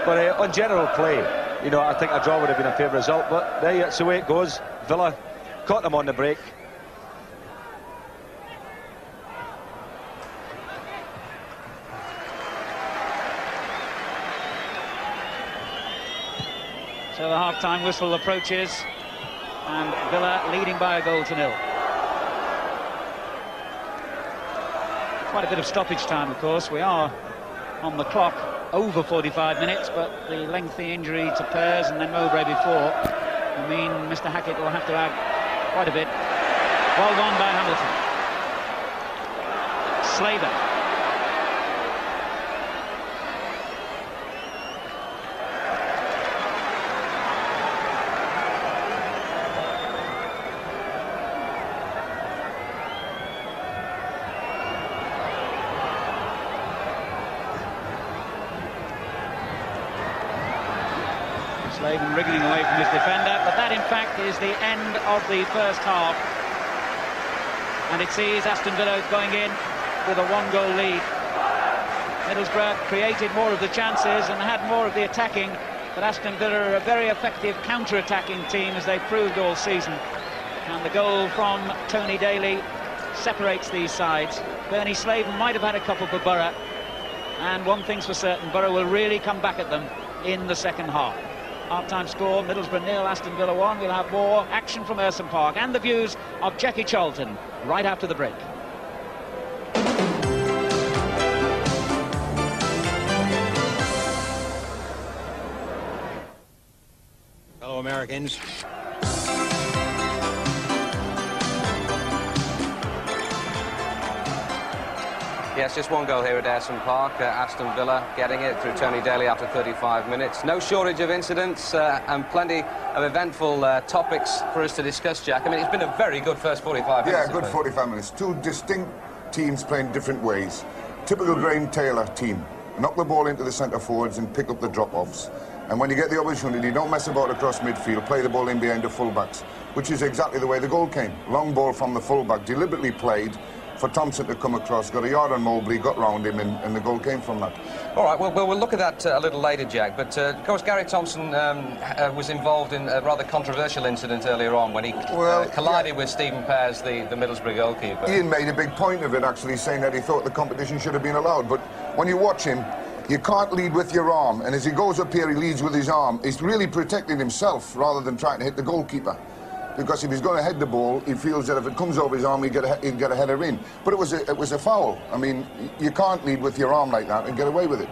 S5: But on general play, you know, I think a draw would have been a fair result. But there, that's the way it goes. Villa caught them on the break.
S4: So the half-time whistle approaches, and Villa leading by a goal to 0. Quite a bit of stoppage time, of course. We are on the clock over 45 minutes, but the lengthy injury to Pears and then Mowbray before, I mean, Mr. Hackett will have to add quite a bit. Well done by Hamilton. Slaven. Slaven wriggling away from his defender, but that in fact is the end of the first half, and it sees Aston Villa going in with a 1-goal lead. Middlesbrough created more of the chances and had more of the attacking, but Aston Villa are a very effective counter-attacking team, as they've proved all season, and the goal from Tony Daley separates these sides. Bernie Slaven might have had a couple for Boro, and one thing's for certain, Boro will really come back at them in the second half. Half-time score, Middlesbrough 0, Aston Villa 1. We'll have more action from Ayresome Park and the views of Jackie Charlton right after the break.
S1: Hello, Americans. Yes, just 1 goal here at Ayresome Park. Aston Villa getting it through Tony Daley after 35 minutes. No shortage of incidents and plenty of eventful topics for us to discuss, Jack. I mean, it's been a very good first 45 minutes.
S3: Yeah, good 45 minutes. 2 distinct teams playing different ways. Typical Graham Taylor team. Knock the ball into the centre forwards and pick up the drop-offs. And when you get the opportunity, don't mess about across midfield, play the ball in behind the full-backs, which is exactly the way the goal came. Long ball from the full-back, deliberately played for Thompson to come across, got a yard on Mowbray, got round him, and the goal came from that.
S1: All right, well, we'll look at that a little later, Jack, but of course Garry Thompson was involved in a rather controversial incident earlier on when he collided with Stephen Pears, the Middlesbrough goalkeeper.
S3: Ian made a big point of it, actually, saying that he thought the competition should have been allowed, but when you watch him, you can't lead with your arm, and as he goes up here, he leads with his arm. He's really protecting himself rather than trying to hit the goalkeeper. Because if he's going to head the ball, he feels that if it comes over his arm, he'd get a header in. But it was a foul. I mean, you can't lead with your arm like that and get away with it.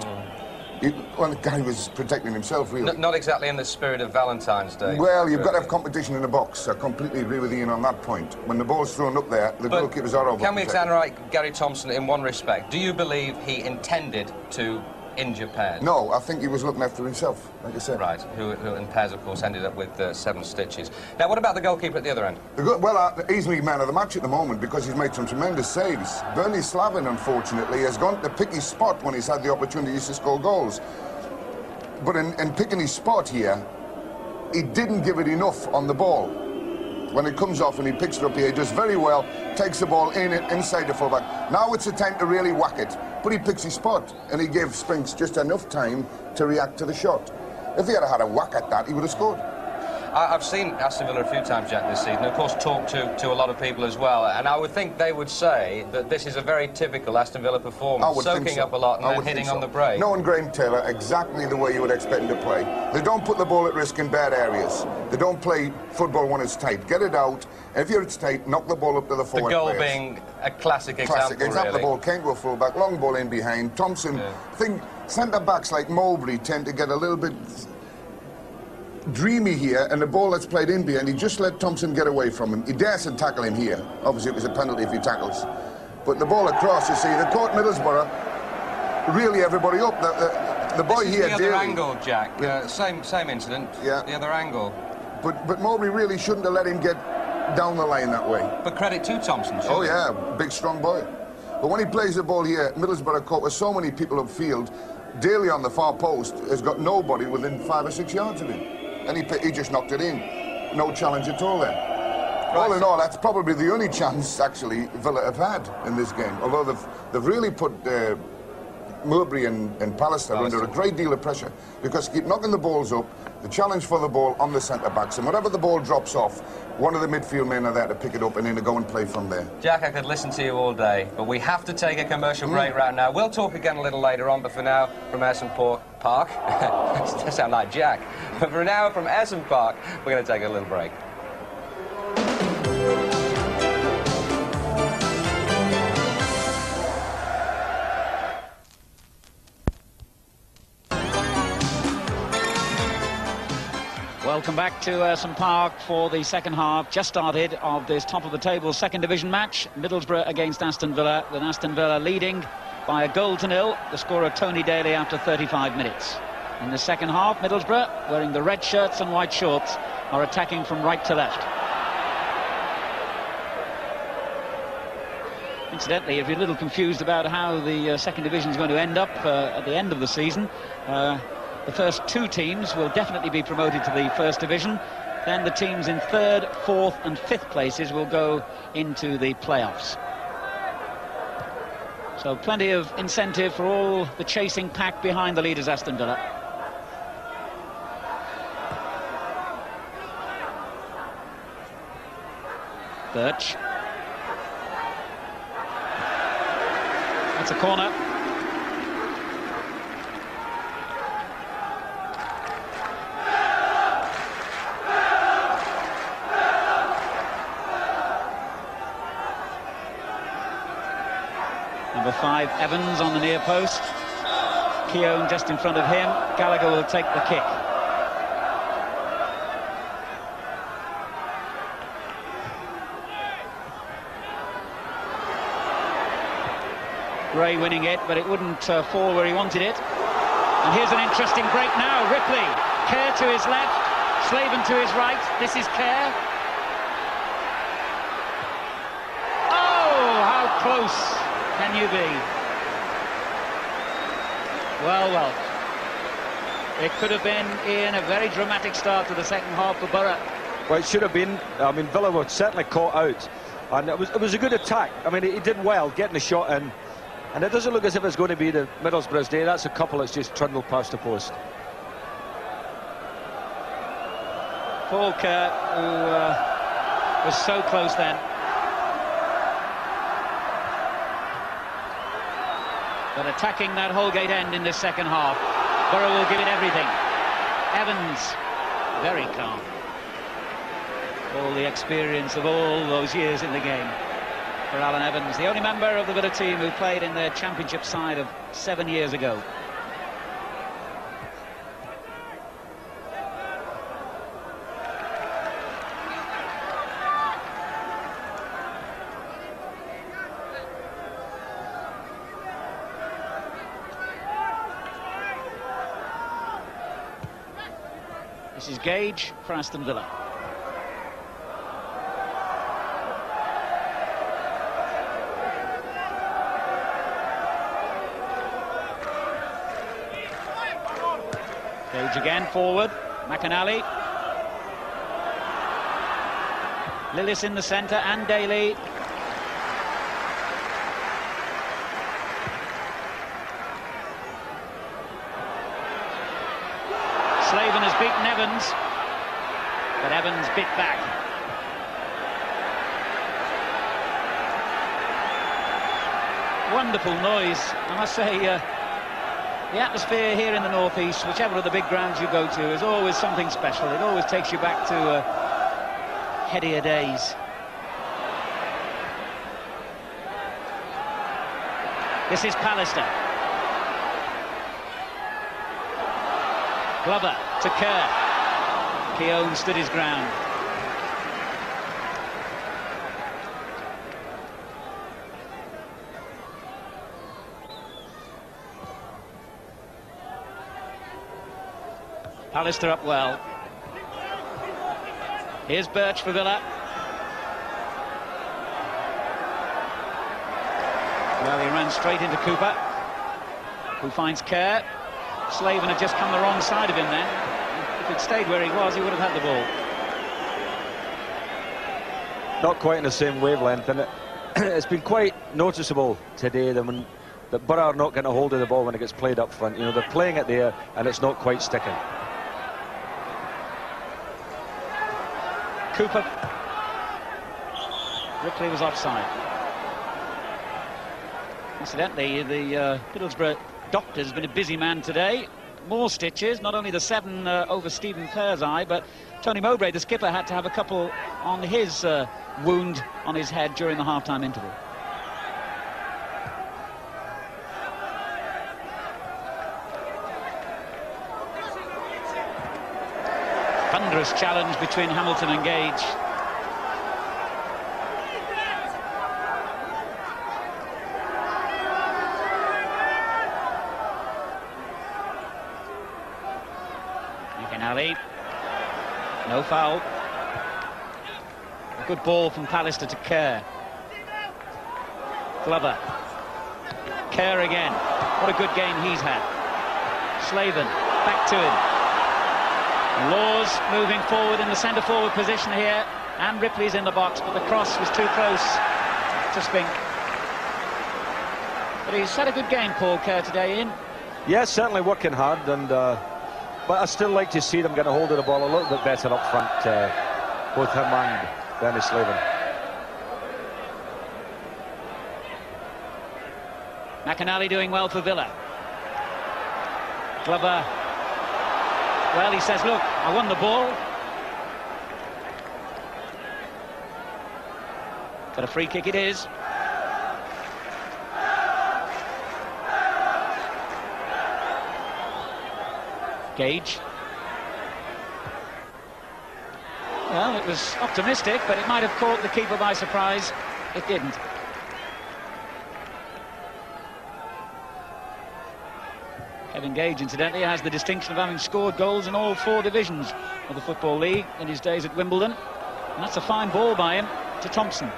S3: Well, the guy was protecting himself, really.
S1: Not exactly in the spirit of Valentine's Day.
S3: Well, you've got to have competition in the box. I completely agree with Ian on that point. When the ball's thrown up there, the goalkeepers are over.
S1: Can we exonerate Garry Thompson in one respect? Do you believe he intended to in Japan?
S3: No, I think he was looking after himself, like I said.
S1: Right, and Pears, of course, ended up with 7 stitches. Now, what about the goalkeeper at the other end?
S3: He's my man of the match at the moment because he's made some tremendous saves. Bernie Slavin, unfortunately, has gone to pick his spot when he's had the opportunities to score goals. But in picking his spot here, he didn't give it enough on the ball. When it comes off and he picks it up here, he does very well, takes the ball inside the fullback. Now it's a time to really whack it. But he picks his spot, and he gave Spinks just enough time to react to the shot. If he had had a whack at that, he would have scored.
S1: I've seen Aston Villa a few times, Jack, this season. Of course, talked to a lot of people as well. And I would think they would say that this is a very typical Aston Villa performance. Soaking up a lot and then hitting on the break.
S3: No, and Graham Taylor, exactly the way you would expect him to play. They don't put the ball at risk in bad areas. They don't play football when it's tight. Get it out. If it's tight, knock the ball up to the forward players.
S1: The goal being a classic example, really.
S3: The ball can't go full-back, long ball in behind. Thompson, centre-backs like Mowbray tend to get a little bit dreamy here, and the ball that's played in behind, he just let Thompson get away from him. He dares to tackle him here. Obviously, it was a penalty if he tackles. But the ball across, you see, the caught Middlesbrough, really everybody up. The boy here,
S1: the other angle, Jack. Same incident.
S3: Yeah.
S1: The other angle.
S3: But Mowbray really shouldn't have let him get down the line that way.
S1: But credit to Thompson,
S3: Oh, yeah, big, strong boy. But when he plays the ball here, Middlesbrough caught with so many people upfield, Daley on the far post has got nobody within 5 or 6 yards of him. And he just knocked it in. No challenge at all then. Right, all in all, that's probably the only chance, actually, Villa have had in this game. Although they've really put Mowbray and Pallister under a great deal of pressure because keep knocking the balls up, the challenge for the ball on the centre-backs, and whatever the ball drops off, one of the midfield men are there to pick it up and then to go and play from there.
S1: Jack, I could listen to you all day, but we have to take a commercial break right now. We'll talk again a little later on, but for now, from Ayresome Park, that sound like Jack, but for now, from Ayresome Park, we're going to take a little break.
S4: Welcome back to Ayresome Park for the second half, just started, of this top-of-the-table second division match. Middlesbrough against Aston Villa, with Aston Villa leading by 1-0. The scorer Tony Daley after 35 minutes. In the second half, Middlesbrough, wearing the red shirts and white shorts, are attacking from right to left. Incidentally, if you're a little confused about how the second division is going to end up at the end of the season, the first 2 teams will definitely be promoted to the first division. Then the teams in 3rd, 4th and 5th places will go into the playoffs. So plenty of incentive for all the chasing pack behind the leaders Aston Villa. Birch. That's a corner. Number 5, Evans on the near post. Keown just in front of him. Gallagher will take the kick. Gray winning it, but it wouldn't fall where he wanted it. And here's an interesting break now. Ripley, Kerr to his left, Slaven to his right. This is Kerr. Oh, how close can you be? Well, it could have been, Ian, a very dramatic start to the second half for Boro.
S5: Well, it should have been. I mean, Villa were certainly caught out, and it was a good attack. I mean, he did well getting the shot in, and it doesn't look as if it's going to be the Middlesbrough's day. That's a couple that's just trundled past the post.
S4: Paul Kerr, who was so close then. But attacking that Holgate end in this second half, Boro will give it everything. Evans, very calm. All the experience of all those years in the game for Allan Evans, the only member of the Villa team who played in their championship side of 7 years ago. This is Gage for Aston Villa. Gage again forward. McInally. Lillis in the centre and Daley. Slaven has beaten Evans, but Evans bit back. Wonderful noise, I must say. The atmosphere here in the northeast, whichever of the big grounds you go to, is always something special. It always takes you back to headier days. This is Pallister. Glover to Kerr. Keown stood his ground. Pallister up well. Here's Birch for Villa. Well, he ran straight into Cooper, who finds Kerr. Slaven had just come the wrong side of him then. If he'd stayed where he was, he would have had the ball.
S5: Not quite in the same wavelength, and it's been quite noticeable today that Boro are not getting a hold of the ball when it gets played up front. You know, they're playing it there, and it's not quite sticking.
S4: Cooper. Ripley was offside. Incidentally, the Middlesbrough doctor's been a busy man today. More stitches, not only the 7 over Stephen Pears' eye, but Tony Mowbray, the skipper, had to have a couple on his wound on his head during the half-time interval. Thunderous challenge between Hamilton and Gage. McInally. No foul. A good ball from Pallister to Kerr. Glover. Kerr again. What a good game he's had. Slaven. Back to him. Laws moving forward in the centre-forward position here, and Ripley's in the box, but the cross was too close to Spink. But he's had a good game, Paul Kerr, today, Ian.
S5: Yes, certainly working hard, and but I still like to see them get a hold of the ball a little bit better up front, both him and Bernie Slaven.
S4: McInally doing well for Villa. Glover. Well, he says, look, I won the ball. Got a free kick it is. Gage. Well, it was optimistic, but it might have caught the keeper by surprise. It didn't. Kevin Gage, incidentally, has the distinction of having scored goals in all 4 divisions of the Football League in his days at Wimbledon. And that's a fine ball by him to Thompson.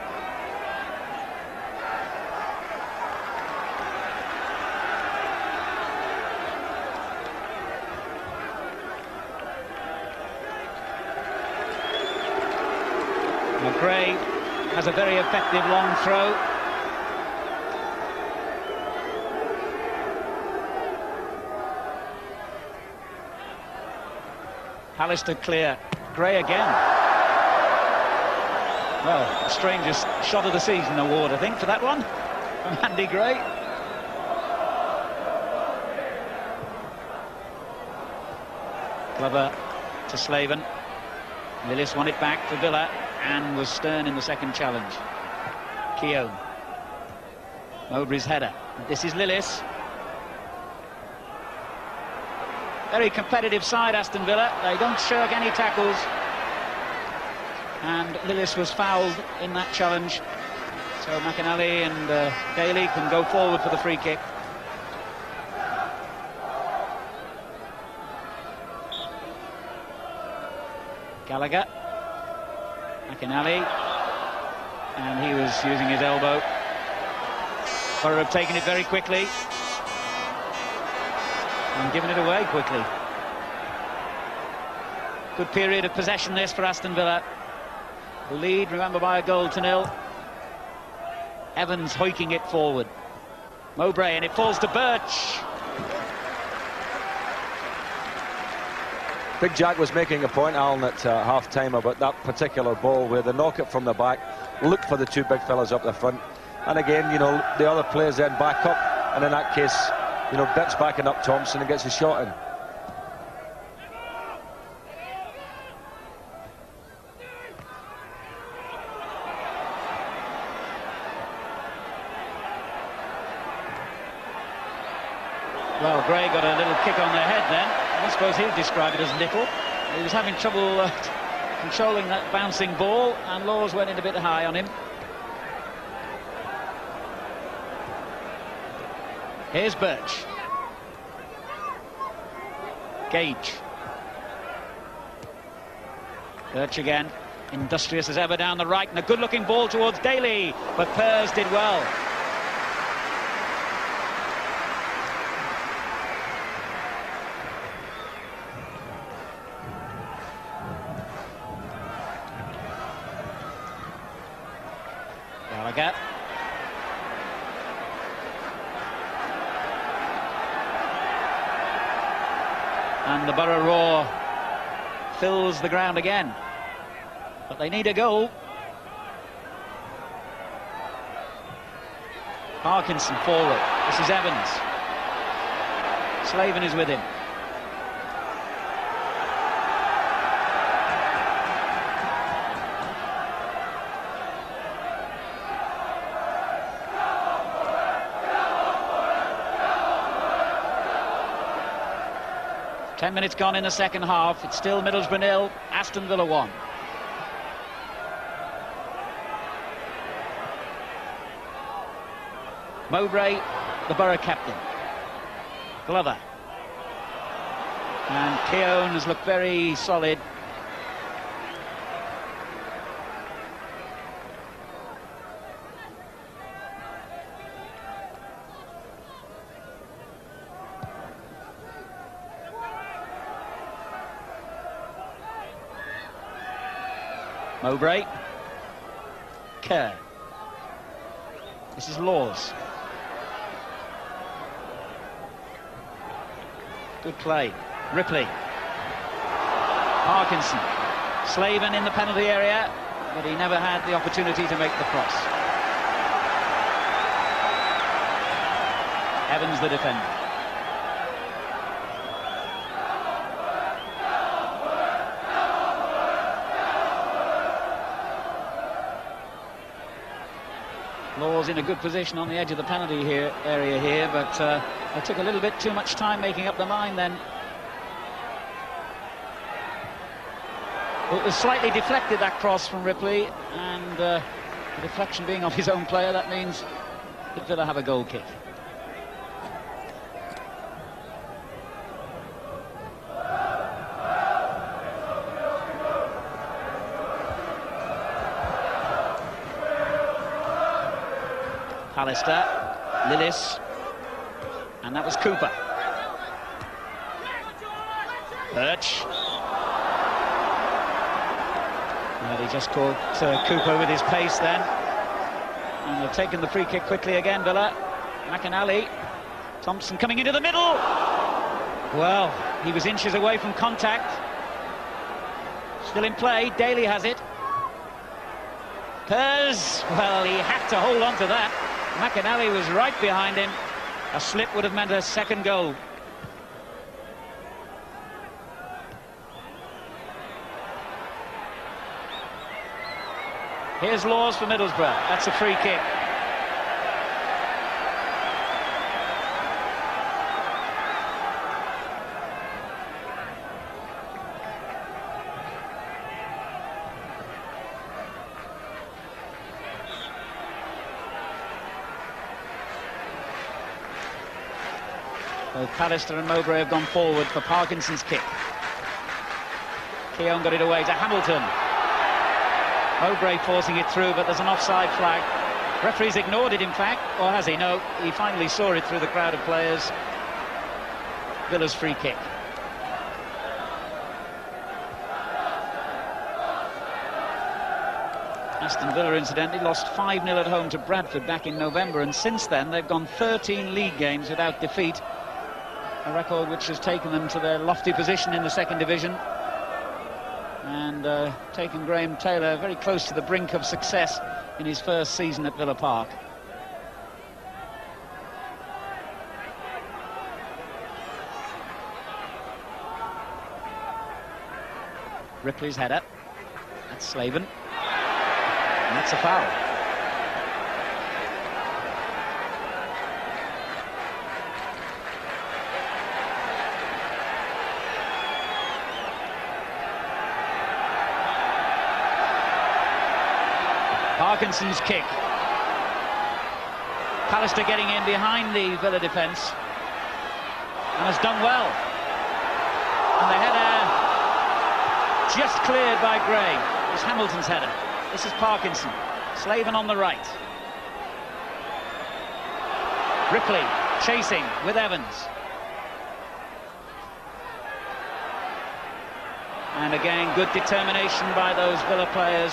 S4: Gray has a very effective long throw. Pallister clear. Gray again. Well, the strangest shot of the season award, I think, for that one from Andy Gray. Glover to Slaven. Lillis won it back for Villa and was stern in the second challenge. Keown. Mowbray's header. This is Lillis. Very competitive side, Aston Villa. They don't shirk any tackles. And Lillis was fouled in that challenge. So McInally and Daley can go forward for the free kick. Gallagher. McInally. And he was using his elbow. Boro have taken it very quickly. And given it away quickly. Good period of possession this for Aston Villa. The lead, remember, by a goal to nil. Evans hoiking it forward. Mowbray, and it falls to Birch.
S5: Big Jack was making a point, Alan, at half-time about that particular ball where they knock it from the back, look for the two big fellas up the front, and again, you know, the other players then back up, and in that case, you know, Bitt's backing up Thompson and gets a shot in.
S4: Well, Gray got a little kick on the head then. I suppose he'd describe it as little. He was having trouble controlling that bouncing ball, and Laws went in a bit high on him. Here's Birch. Gage. Birch again, industrious as ever down the right, and a good-looking ball towards Daley, but Pears did well. Gallagher. And the Boro roar fills the ground again. But they need a goal. Parkinson forward. This is Evans. Slaven is with him. Ten minutes gone in the second half. It's still Middlesbrough 0, Aston Villa 1. Mowbray, the Boro captain. Glover. And Keown has looked very solid. Mowbray. Kerr. This is Laws. Good play. Ripley. Parkinson. Slaven in the penalty area, but he never had the opportunity to make the cross. Evans the defender. Laws in a good position on the edge of the penalty area here, but they took a little bit too much time making up their mind then. Well, it was slightly deflected, that cross from Ripley, and the deflection being off his own player, that means that Villa have a goal kick. Pallister, Lillis, and that was Cooper. Birch. And he just caught Cooper with his pace then. And they've taken the free kick quickly again, Villa. McInally. Thompson coming into the middle. Well, he was inches away from contact. Still in play, Daley has it. Pears, well, he had to hold on to that. McInally was right behind him. A slip would have meant a second goal. Here's Laws for Middlesbrough. That's a free kick. Both Pallister and Mowbray have gone forward for Parkinson's kick. Keown got it away to Hamilton. Mowbray forcing it through, but there's an offside flag. Referee's ignored it, in fact. Or has he? No, he finally saw it through the crowd of players. Villa's free kick. Aston Villa, incidentally, lost 5-0 at home to Bradford back in November, and since then they've gone 13 league games without defeat, a record which has taken them to their lofty position in the second division and taken Graham Taylor very close to the brink of success in his first season at Villa Park. Ripley's header. That's Slaven. And that's a foul. Parkinson's kick. Pallister getting in behind the Villa defence and has done well. And the header just cleared by Gray. It was Hamilton's header. This is Parkinson. Slaven on the right. Ripley chasing with Evans. And again, good determination by those Villa players.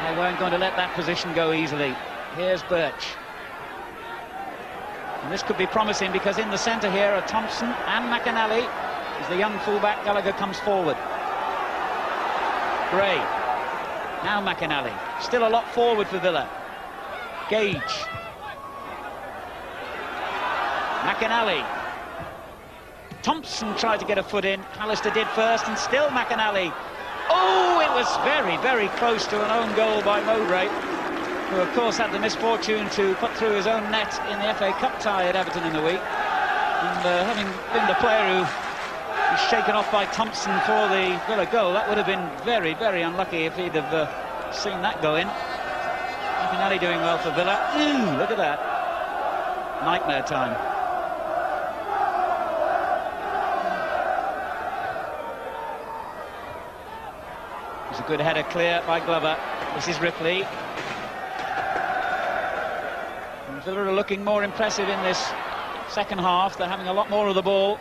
S4: They weren't going to let that position go easily. Here's Birch. And this could be promising because in the centre here are Thompson and McInally as the young fullback Gallagher comes forward. Gray. Now McInally. Still a lot forward for Villa. Gage. McInally. Thompson tried to get a foot in. Pallister did first, and still McInally. Oh, it was very, very close to an own goal by Mowbray, who of course had the misfortune to put through his own net in the FA Cup tie at Everton in the week. And having been the player who was shaken off by Thompson for the Villa goal, that would have been very, very unlucky if he'd have seen that go in. McInally doing well for Villa. Ooh, look at that. Nightmare time. It's a good header clear by Glover. This is Ripley. And Villa are looking more impressive in this second half. They're having a lot more of the ball.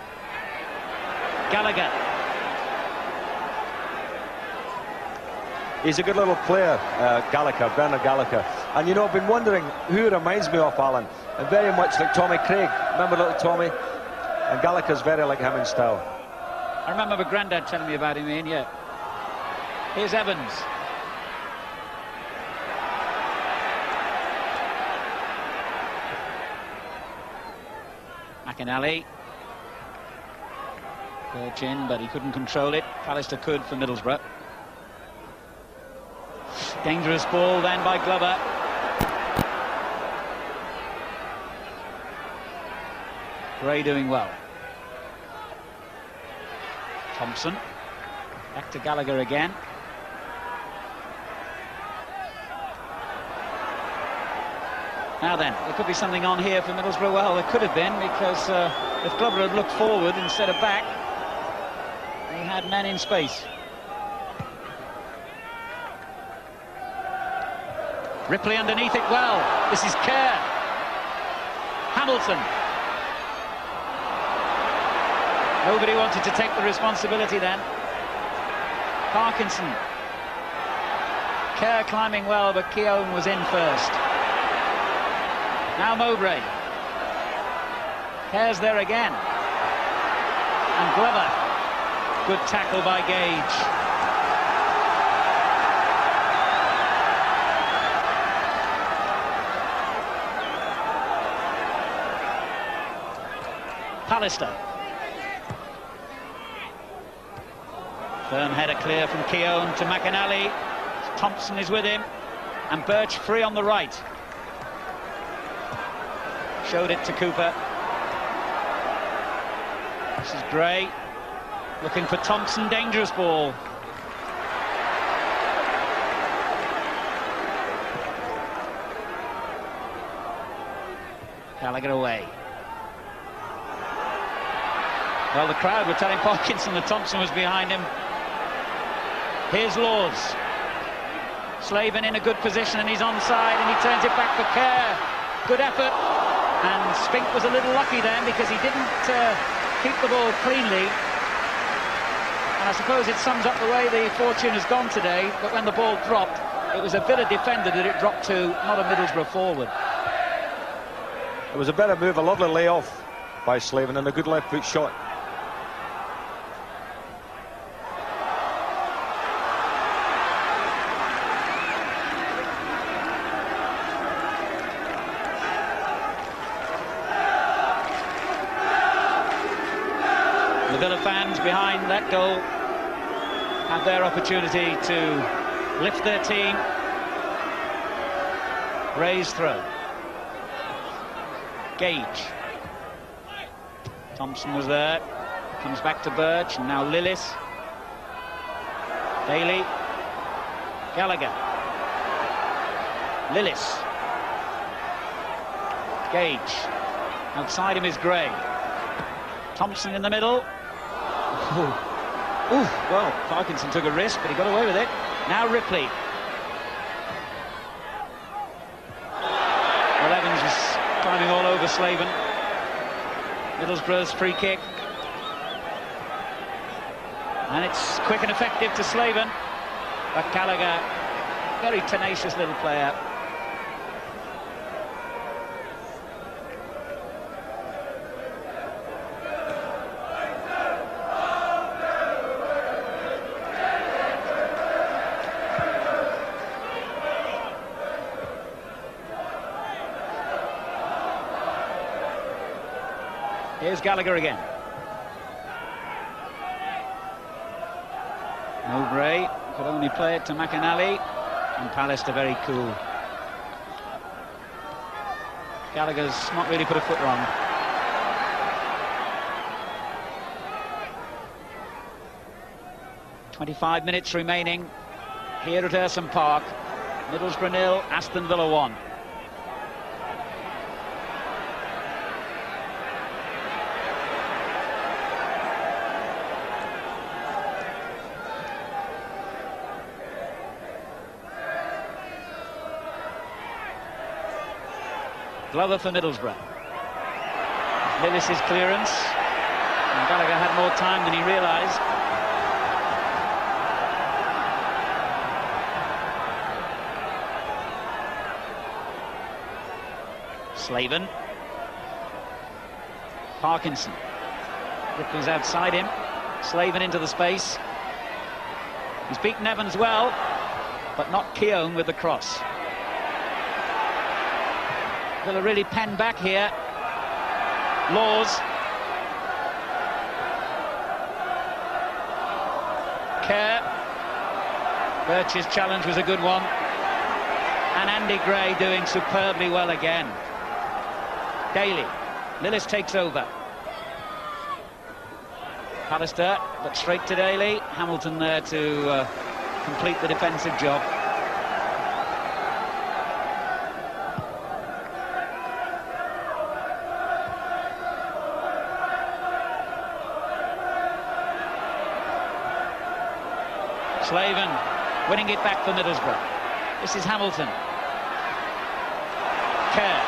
S4: Gallagher.
S5: He's a good little player, Gallacher, Bernie Gallacher. And you know, I've been wondering who he reminds me of, Alan. And very much like Tommy Craig. Remember little Tommy? And Gallagher's very like him in style.
S4: I remember my granddad telling me about him, Ian, yeah. Here's Evans. McInally. Birch in, but he couldn't control it. Pallister could for Middlesbrough. Dangerous ball then by Glover. Gray doing well. Thompson. Back to Gallagher again. Now then, there could be something on here for Middlesbrough. Well, there could have been, because if Glover had looked forward instead of back, he had men in space. Ripley underneath it well. This is Kerr. Hamilton. Nobody wanted to take the responsibility then. Parkinson. Kerr climbing well, but Keown was in first. Now Mowbray. Kerr's there again. And Glover. Good tackle by Gage. Pallister. Firm header clear from Keown to McInally. Thompson is with him. And Birch free on the right. Showed it to Cooper. This is Gray. Looking for Thompson. Dangerous ball. Gallagher away. Well, the crowd were telling Parkinson that Thompson was behind him. Here's Laws. Slavin in a good position, and he's onside, and he turns it back for Kerr. Good effort, and Spink was a little lucky then because he didn't keep the ball cleanly. And I suppose it sums up the way the fortune has gone today, but when the ball dropped, it was a Villa defender that it dropped to, not a Middlesbrough forward.
S5: It was a better move, a lovely layoff by Slavin, and a good left foot shot.
S4: The Villa fans behind that goal had their opportunity to lift their team. Raise throw. Gage. Thompson was there. Comes back to Birch, and now Lillis. Daley. Gallagher. Lillis. Gage. Outside him is Gray. Thompson in the middle. Ooh, well, Parkinson took a risk, but he got away with it. Now Ripley. Well, Evans was climbing all over Slavin. Middlesbrough's free kick. And it's quick and effective to Slavin. But Gallagher, very tenacious little player. Here's Gallagher again. Mowbray could only play it to McInally, and Pallister very cool. Gallagher's not really put a foot wrong. "25 minutes remaining here at Ayresome Park. Middlesbrough 0, Aston Villa 1. Glover for Middlesbrough. Lillis' clearance. And Gallagher had more time than he realised. Slavin. Parkinson. Ripley's outside him. Slavin into the space. He's beaten Evans well, but not Keown with the cross. Villa really penned back here. Laws. Kerr. Birch's challenge was a good one. And Andy Gray doing superbly well again. Daley. Lillis takes over. Pallister, but straight to Daley. Hamilton there to complete the defensive job. Slavin winning it back for Middlesbrough. This is Hamilton. Kerr.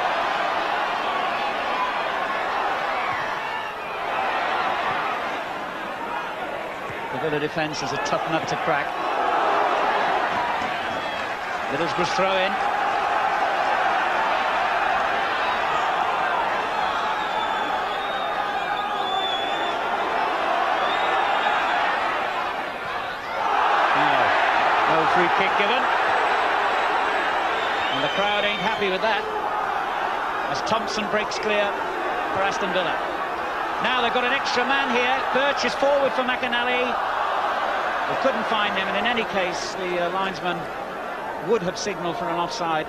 S4: The Villa defence is a tough nut to crack. Middlesbrough's throw in. Free kick given, and the crowd ain't happy with that as Thompson breaks clear for Aston Villa. Now they've got an extra man here. Birch is forward for McInally. They couldn't find him, and in any case the linesman would have signalled for an offside.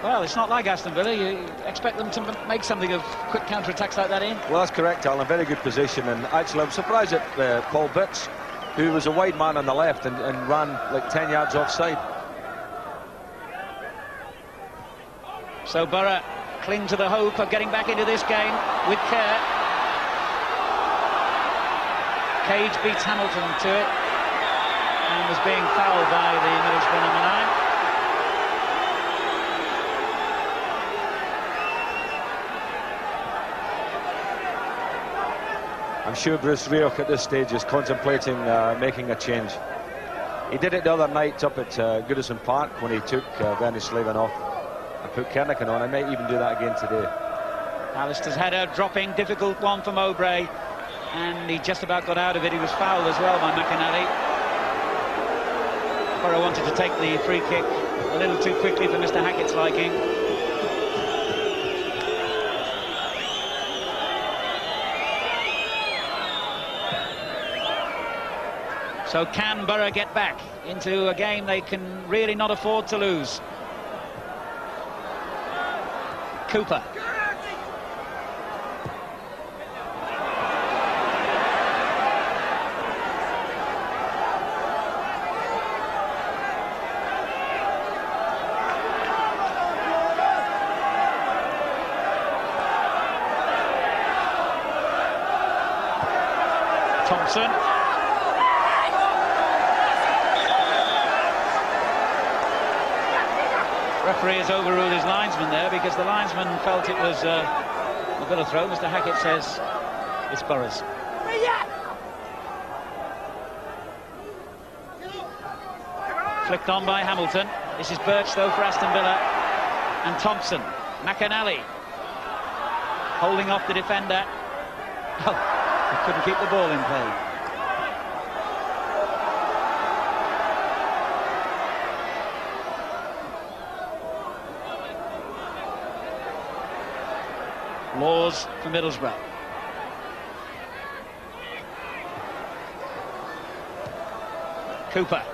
S4: Well, it's not like Aston Villa. You expect them to make something of quick counter-attacks like that in.
S5: Well, that's correct, Alan. Very good position, and actually I'm surprised at Paul Birch, who was a wide man on the left and ran like 10 yards offside.
S4: So Boro cling to the hope of getting back into this game with Kerr. Cage beats Hamilton to it and was being fouled by the Middlesbrough number 9.
S5: I'm sure Bruce Rioch at this stage is contemplating making a change. He did it the other night up at Goodison Park when he took Bernie Slavin off and put Kernigan on. I might even do that again today.
S4: Pallister's header dropping, difficult one for Mowbray, and he just about got out of it. He was fouled as well by McInally. Boro wanted to take the free kick a little too quickly for Mr. Hackett's liking. So can Boro get back into a game they can really not afford to lose? Cooper. Thompson. Referee has overruled his linesman there because the linesman felt it was a bit of throw. Mr. Hackett says it's Boro's. Flicked on by Hamilton. This is Birch though for Aston Villa. And Thompson. McInally holding off the defender. Oh, he couldn't keep the ball in play. Laws for Middlesbrough. Cooper.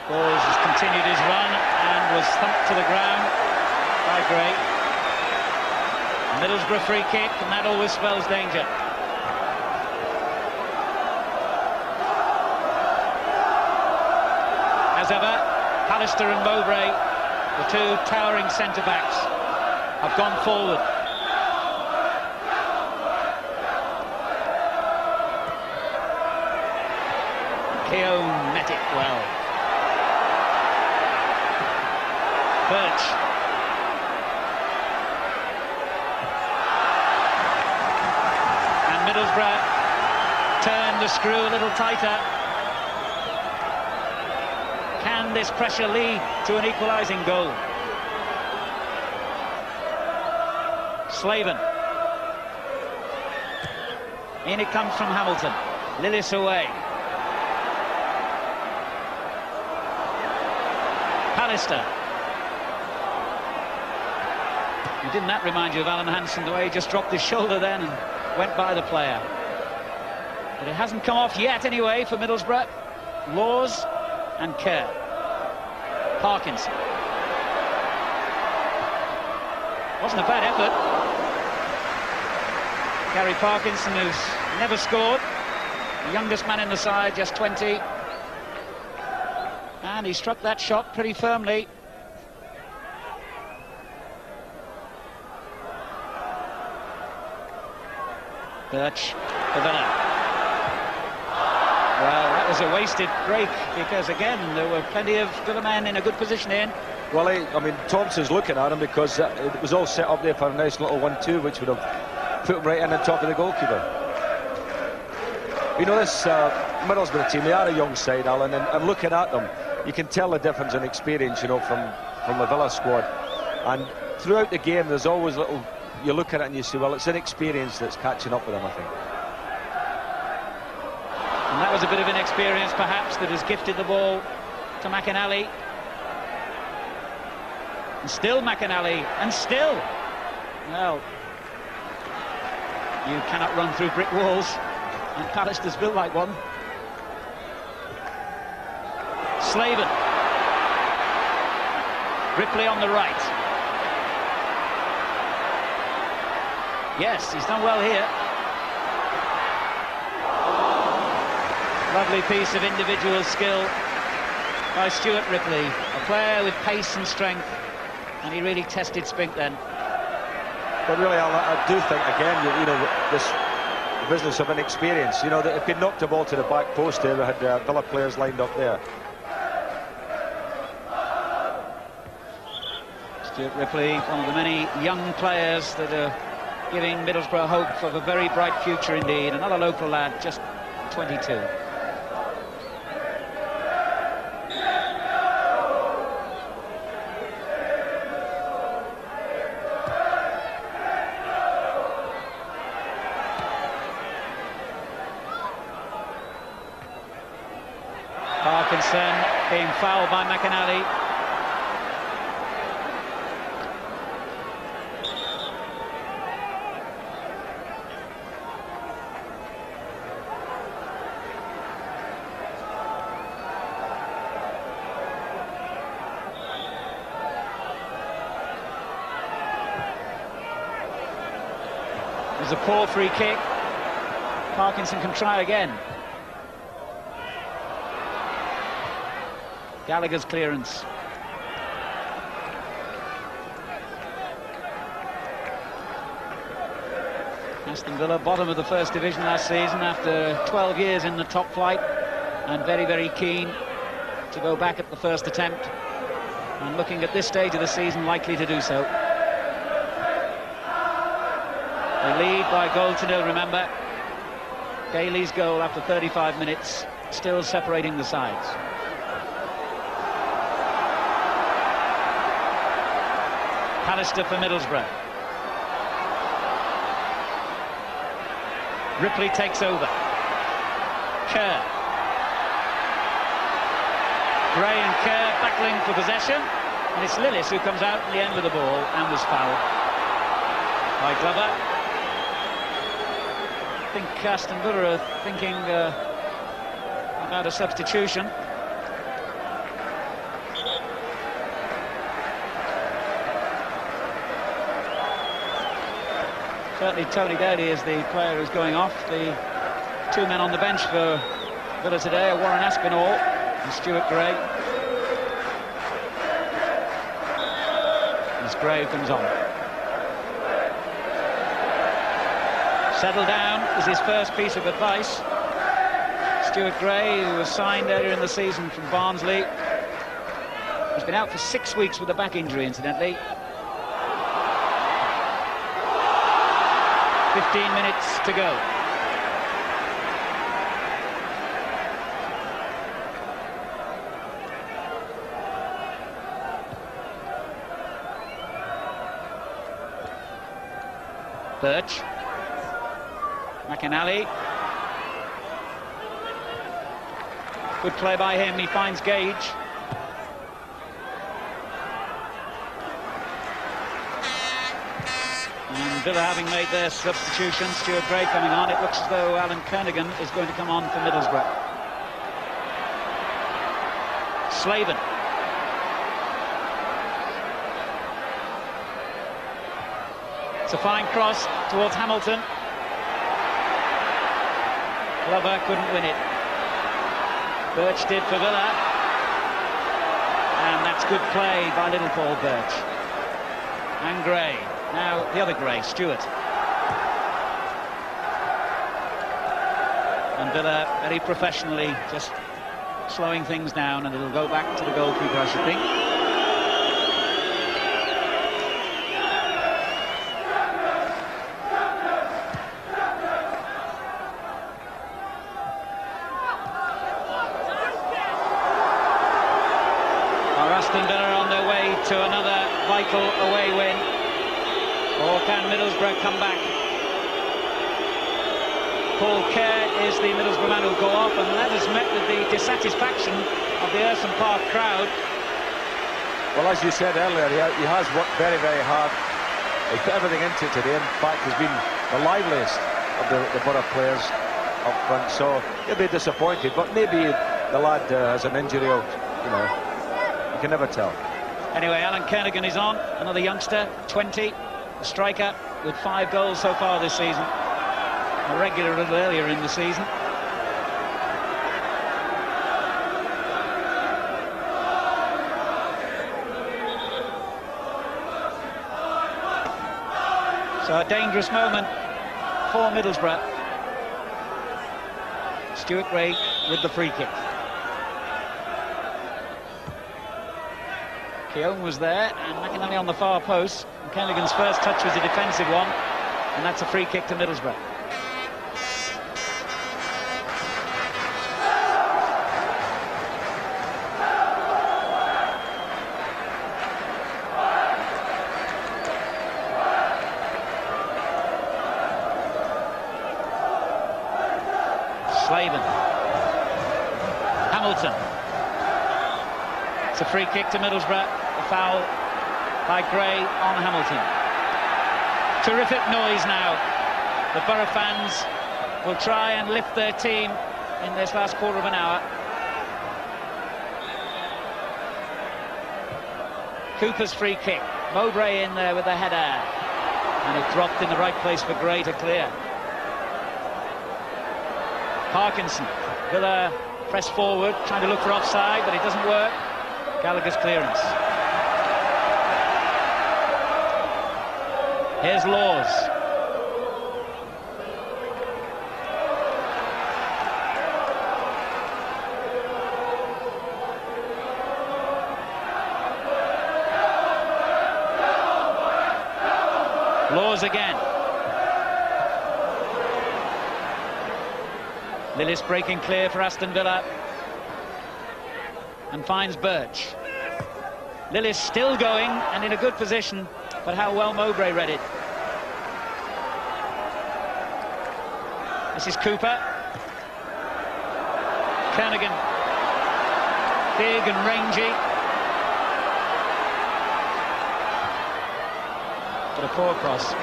S4: Laws has continued his run and was thumped to the ground by Gray. Middlesbrough free kick, and that always spells danger. As ever, Pallister and Mowbray, the two towering centre-backs, have gone forward. Keown met it well. Birch. And Middlesbrough turn the screw a little tighter. Can this pressure lead to an equalising goal? Slavin. In it comes from Hamilton. Lillis away. Pallister. Didn't that remind you of Alan Hansen, the way he just dropped his shoulder then and went by the player? But it hasn't come off yet anyway for Middlesbrough. Laws and Kerr. Parkinson. Wasn't a bad effort. Gary Parkinson, who's never scored, the youngest man in the side, just 20, and he struck that shot pretty firmly. Birch for Villa. Well, that was a wasted break because again there were plenty of Villa men in a good position in.
S5: Well, I mean, Thompson's looking at him because it was all set up there for a nice little 1-2, which would have put him right in on top of the goalkeeper. You know, this Middlesbrough team, they are a young side, Alan, and looking at them, you can tell the difference in experience, you know, from the Villa squad. And throughout the game, there's always little... You look at it and you say, well, it's inexperience that's catching up with them, I think.
S4: And that was a bit of inexperience, perhaps, that has gifted the ball to McInally. And still McInally, and still. Well, you cannot run through brick walls, and Pallister's built like one. Slavin. Ripley on the right. Yes, he's done well here. Lovely piece of individual skill by Stuart Ripley, a player with pace and strength, and he really tested Spink then.
S5: But really, I do think, again, you know, this business of inexperience. You know, that if he knocked the ball to the back post there, they had Villa players lined up there.
S4: Stuart Ripley, one of the many young players that are giving Middlesbrough hope of a very bright future indeed. Another local lad, just 22. Parkinson being fouled by McInally. There's a poor free kick. Parkinson can try again. Gallagher's clearance. Aston Villa, bottom of the first division last season after 12 years in the top flight, and very, very keen to go back at the first attempt, and looking at this stage of the season likely to do so. They lead by a goal to nil, remember. Daley's goal after 35 minutes, still separating the sides. Pallister for Middlesbrough. Ripley takes over. Kerr. Gray and Kerr battling for possession, and it's Lillis who comes out at the end of the ball and was fouled by Glover. I think Aston Villa are thinking about a substitution. Certainly Tony Daley is the player who's going off. The two men on the bench for Villa today are Warren Aspinall and Stuart Gray. As Gray comes on. Settle down is his first piece of advice. Stuart Gray, who was signed earlier in the season from Barnsley, has been out for 6 weeks with a back injury, incidentally. 15 minutes to go. Birch. McInally. Good play by him, he finds Gage. And Villa having made their substitution, Stuart Gray coming on, it looks as though Alan Kernigan is going to come on for Middlesbrough. Slaven. It's a fine cross towards Hamilton. Glover couldn't win it. Birch did for Villa. And that's good play by little Paul Birch. And Gray. Now the other Gray, Stewart. And Villa very professionally just slowing things down, and it'll go back to the goalkeeper, I should think. Aston Villa on their way to another vital away win, or can Middlesbrough come back? Paul Kerr is the Middlesbrough man who'll go off, and that has met with the dissatisfaction of the Ayresome Park crowd.
S5: Well, as you said earlier, he has worked very, very hard. He's put everything into it today. In fact, he's been the liveliest of the Boro players up front, so he'll be disappointed, but maybe the lad has an injury out, you know. You can never tell.
S4: Anyway, Alan Kernigan is on, another youngster, 20, a striker with 5 goals so far this season. A regular a little earlier in the season. So a dangerous moment for Middlesbrough. Stuart Gray with the free kick. Keown was there, and McInally on the far post. And Kennigan's first touch was a defensive one, and that's a free kick to Middlesbrough. Slaven. Hamilton. It's a free kick to Middlesbrough. A foul by Gray on Hamilton. Terrific noise now. The Boro fans will try and lift their team in this last quarter of an hour. Cooper's free kick. Mowbray in there with the header. And it dropped in the right place for Gray to clear. Parkinson with a press forward, trying to look for offside, but it doesn't work. Gallagher's clearance. Here's Laws. Laws again. Lillis breaking clear for Aston Villa and finds Birch. Lillis still going and in a good position, but how well Mowbray read it. This is Cooper. Kernigan, big and rangy, but a poor cross.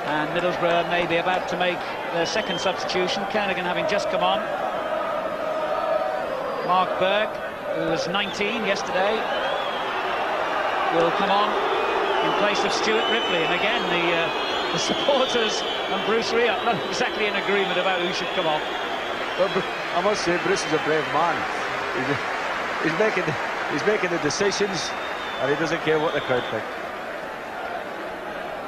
S4: And Middlesbrough may be about to make their second substitution. Kernigan having just come on. Mark Burke, who was 19 yesterday, will come on in place of Stuart Ripley. And again, the supporters and Bruce Rioch not exactly in agreement about who should come on.
S5: Well, I must say, Bruce is a brave man. He's making the decisions, and he doesn't care what the crowd think.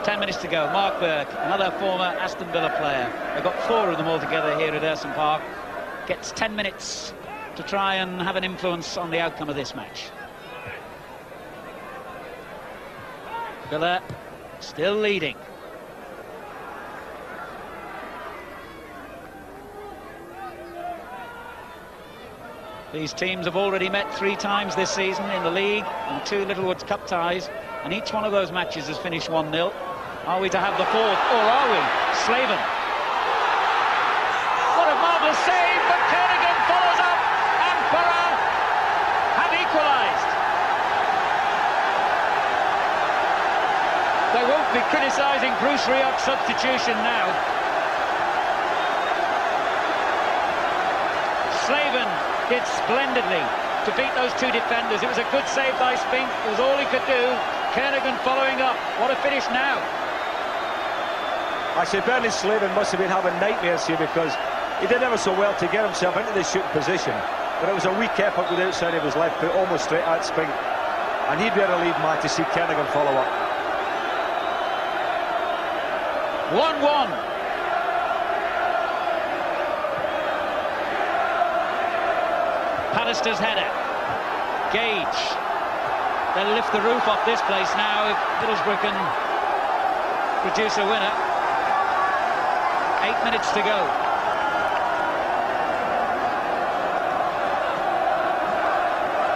S4: 10 minutes to go. Mark Burke, another former Aston Villa player. They've got 4 of them altogether here at Ayresome Park. Gets 10 minutes to try and have an influence on the outcome of this match. Villa still leading. These teams have already met 3 times this season in the league and 2 Littlewoods Cup ties, and each one of those matches has finished 1-0. Are we to have the 4th, or are we? Slaven. What a marvellous save, but Kernigan follows up, and Boro have equalised. They won't be criticising Bruce Rioch's substitution now. Slaven did splendidly to beat those 2 defenders. It was a good save by Spink. It was all he could do. Kernigan following up. What a finish now.
S5: Actually, Bernie Slaven must have been having nightmares here because he did ever so well to get himself into the shooting position, but it was a weak effort with the outside of his left foot, almost straight at Spink, and he'd be a relieved man to see Kernigan follow up.
S4: 1-1. Pallister's header. Gage. They'll lift the roof off this place now if Middlesbrough can produce a winner. 8 minutes to go.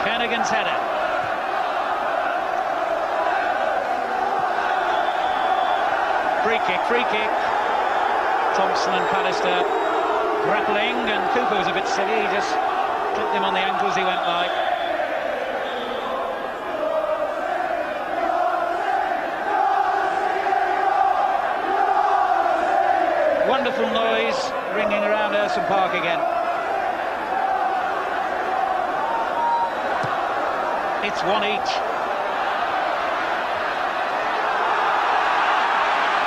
S4: Kernigan's header. Free kick. Thompson and Pallister grappling, and Cooper was a bit silly. He just clipped him on the ankle as he went by. Wonderful noise ringing around Ayresome Park again. It's 1 each.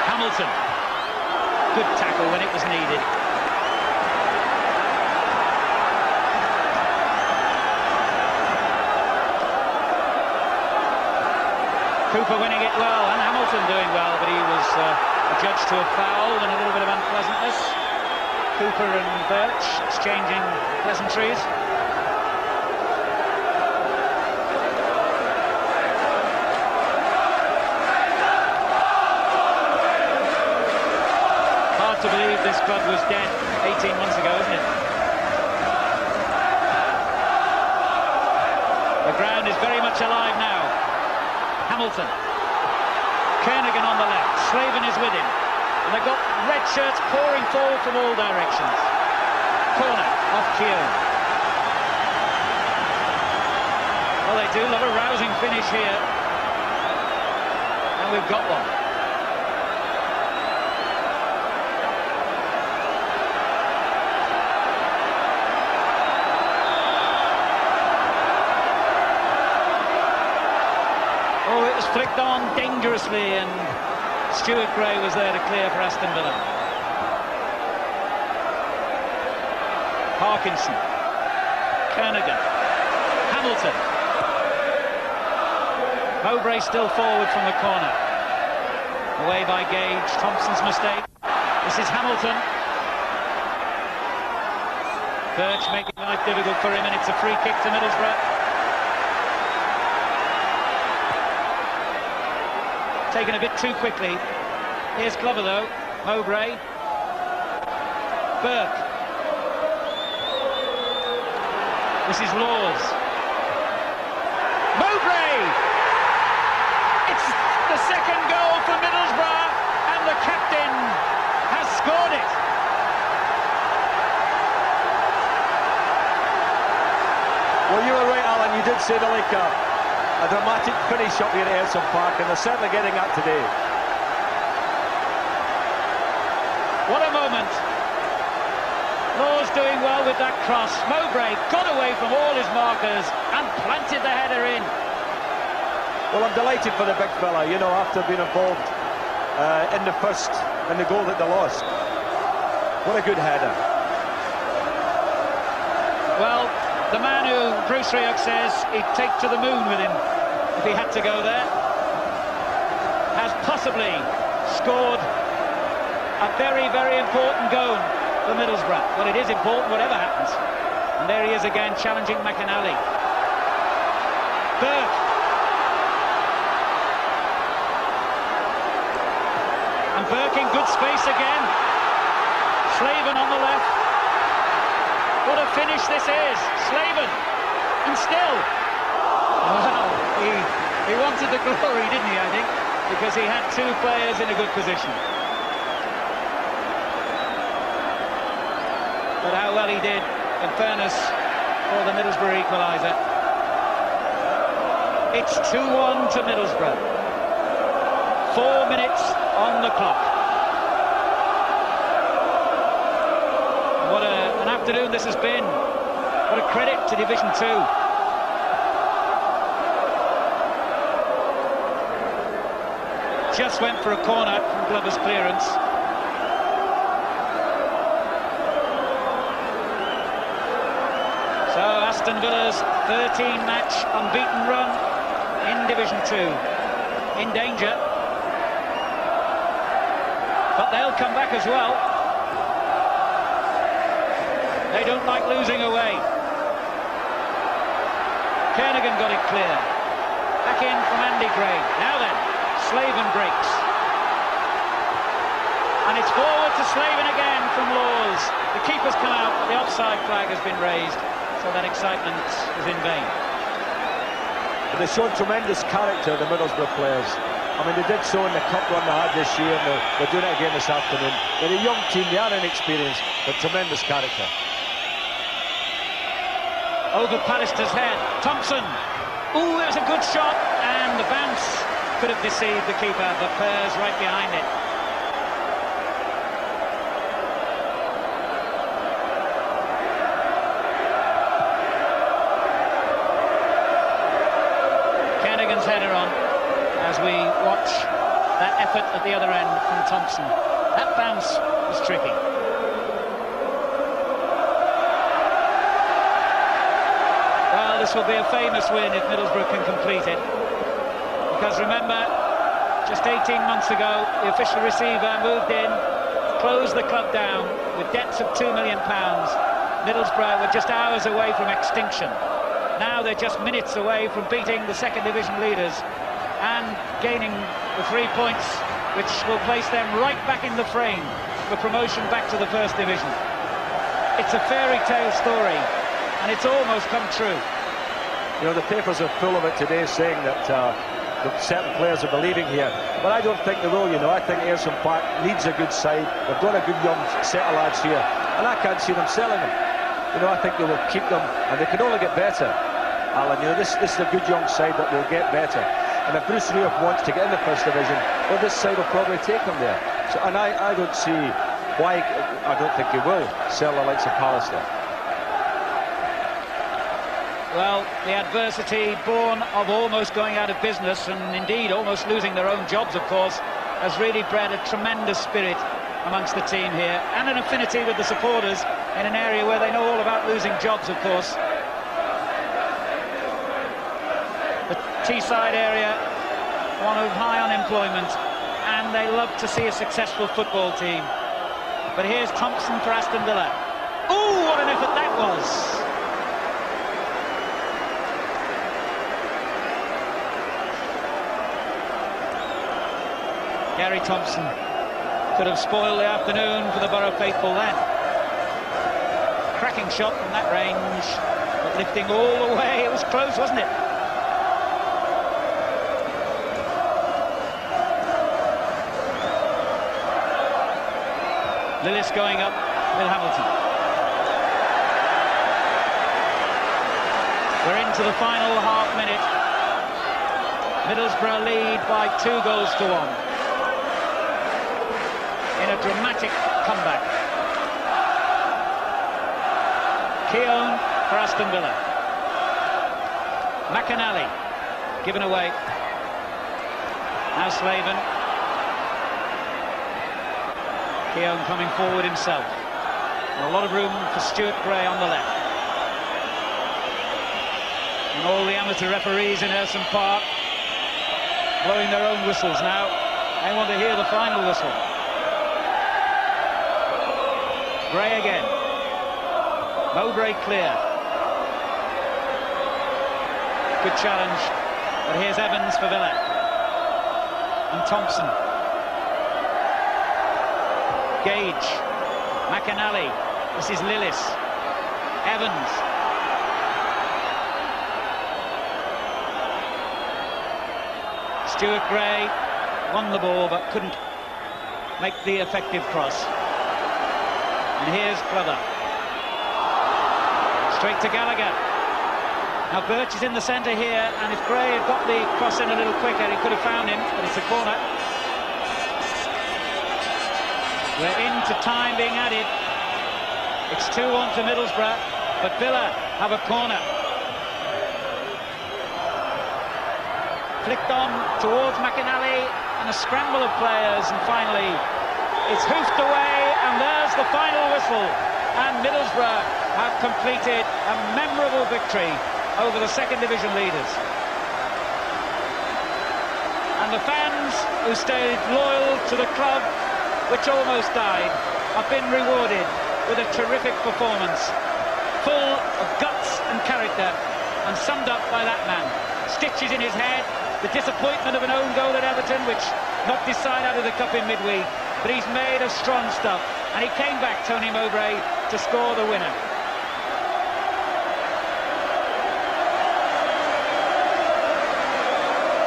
S4: Hamilton. Good tackle when it was needed. Cooper winning it well, and Hamilton doing well, but he was Judged to a foul and a little bit of unpleasantness. Cooper and Birch exchanging pleasantries. Hard to believe this club was dead 18 months ago, isn't it? The ground is very much alive now. Hamilton. Kernigan on the left. Slaven is with him. And they've got red shirts pouring forward from all directions. Corner off Keown. Well, they do love a rousing finish here. And we've got one. Oh, it was flicked on dangerously, and Stuart Gray was there to clear for Aston Villa. Parkinson. Kernigan. Hamilton. Mowbray still forward from the corner. Away by Gage. Thompson's mistake. This is Hamilton. Birch making life difficult for him, and it's a free kick to Middlesbrough. Taken a bit too quickly. Here's Glover though. Mowbray. Burke. This is Laws. Mowbray! It's the second goal for Middlesbrough, and the captain has scored it.
S5: Well, you were right, Alan. You did say the like a dramatic finish up here at Ayresome Park, and they're certainly getting that today.
S4: What a moment. Laws doing well with that cross. Mowbray got away from all his markers and planted the header in.
S5: Well, I'm delighted for the big fella, you know, after being involved in the goal that they lost. What a good header.
S4: Well, the man who Bruce Rioch says he'd take to the moon with him if he had to go there, has possibly scored a very, very important goal for Middlesbrough. Well, it is important whatever happens. And there he is again, challenging McInally. Burke. And Burke in good space again. Slaven on the left. What a finish this is. Slaven. And still. Wow. He wanted the glory, didn't he, I think? Because he had two players in a good position. But how well he did, in fairness, for the Middlesbrough equaliser. It's 2-1 to Middlesbrough. 4 minutes on the clock. What an afternoon this has been. What a credit to Division 2. Just went for a corner from Glover's clearance. So Aston Villa's 13-match unbeaten run in Division 2 in danger. But they'll come back as well. They don't like losing away. Kernigan got it clear. Back in from Andy Gray. Now then, Slaven breaks. And it's forward to Slaven again from Laws. The keeper's come out, the offside flag has been raised, so that excitement is in vain.
S5: But they've shown tremendous character, the Middlesbrough players. I mean, they did so in the cup run they had this year, and they're doing it again this afternoon. They're a young team, they are inexperienced, but tremendous character.
S4: Over Pallister's head, Thompson. Ooh, it was a good shot, and the bounce could have deceived the keeper, but Pears right behind it. Kernigan's header on as we watch that effort at the other end from Thompson. That bounce was tricky. Well, this will be a famous win if Middlesbrough can complete it. Because remember, Just 18 months ago, the official receiver moved in, closed the club down with debts of £2 million. Middlesbrough were just hours away from extinction. Now they're just minutes away from beating the second division leaders and gaining the 3 points, which will place them right back in the frame for promotion back to the first division. It's a fairy tale story, and it's almost come true.
S5: You know, the papers are full of it today, saying that certain players are believing here, but I don't think they will. You know, I think Ayresome Park needs a good side. They've got a good young set of lads here, and I can't see them selling them. You know, I think they will keep them, and they can only get better. Alan, you know, this is a good young side that will get better. And if Bruce Rioch wants to get in the first division, well, this side will probably take him there. So, and I don't see why. I don't think he will sell the likes of Pallister.
S4: Well, the adversity born of almost going out of business, and indeed almost losing their own jobs, of course, has really bred a tremendous spirit amongst the team here, and an affinity with the supporters in an area where they know all about losing jobs, of course. The Teesside area, one of high unemployment, and they love to see a successful football team. But here's Thompson for Aston Villa. Oh, what an effort that was! Garry Thompson could have spoiled the afternoon for the Boro faithful then. Cracking shot from that range, but lifting all the way. It was close, wasn't it? Lillis going up with Hamilton. We're into the final half minute. Middlesbrough lead by 2-1 in a dramatic comeback. Keown for Aston Villa. McInally given away. Now Slaven. Keown coming forward himself. And a lot of room for Stuart Gray on the left. And all the amateur referees in Ayresome Park blowing their own whistles now. They want to hear the final whistle. Gray again. Mowbray clear. Good challenge. But here's Evans for Villa. And Thompson. Gage. McInally. This is Lillis. Evans. Stuart Gray won the ball but couldn't make the effective cross. And here's Clever. Straight to Gallagher. Now Birch is in the centre here, and if Gray had got the cross in a little quicker, he could have found him, but it's a corner. We're into time being added. It's 2-1 to Middlesbrough, but Villa have a corner. Flicked on towards McInally, and a scramble of players, and finally it's hoofed away, and there's the final whistle. And Middlesbrough have completed a memorable victory over the second division leaders. And the fans who stayed loyal to the club, which almost died, have been rewarded with a terrific performance, full of guts and character, and summed up by that man. Stitches in his head, the disappointment of an own goal at Everton, which knocked his side out of the cup in midweek, but he's made of strong stuff, and he came back, Tony Mowbray, to score the winner.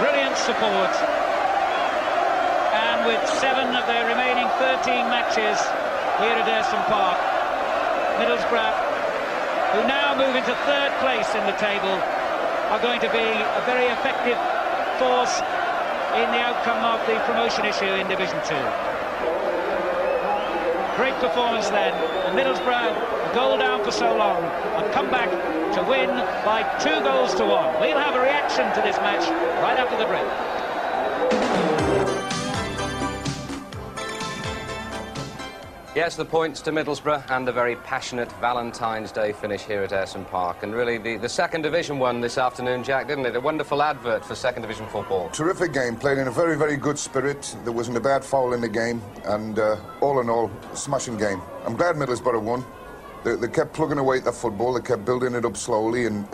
S4: Brilliant support, and with 7 of their remaining 13 matches here at Ayresome Park, Middlesbrough, who now move into 3rd place in the table, are going to be a very effective force in the outcome of the promotion issue in Division 2. Great performance then, and Middlesbrough, a goal down for so long, have come back to win by 2-1. We'll have a reaction to this match right after the break.
S1: Yes, the points to Middlesbrough and a very passionate Valentine's Day finish here at Ayresome Park. And really, the second division won this afternoon, Jack, didn't it? A wonderful advert for second division football.
S3: Terrific game, played in a very, very good spirit. There wasn't a bad foul in the game, and all in all, smashing game. I'm glad Middlesbrough won. They kept plugging away at the football, they kept building it up slowly, and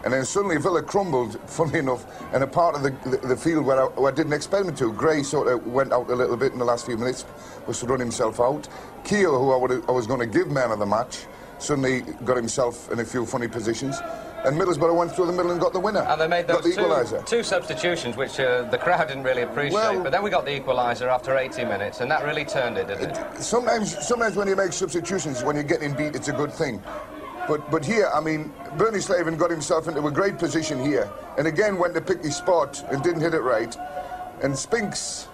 S3: then suddenly Villa crumbled, funnily enough, in a part of the field where I didn't expect him to. Gray sort of went out a little bit in the last few minutes, was to run himself out. Keown, who I was going to give man of the match, suddenly got himself in a few funny positions. And Middlesbrough went through the middle and got the winner.
S1: And they made those
S3: equaliser.
S1: Two substitutions, which the crowd didn't really appreciate.
S3: Well,
S1: but then we got the equaliser after 80 minutes, and that really turned it, didn't it?
S3: Sometimes when you make substitutions, when you're getting beat, it's a good thing. But here, I mean, Bernie Slaven got himself into a great position here, and again went to pick his spot and didn't hit it right. And Spinks,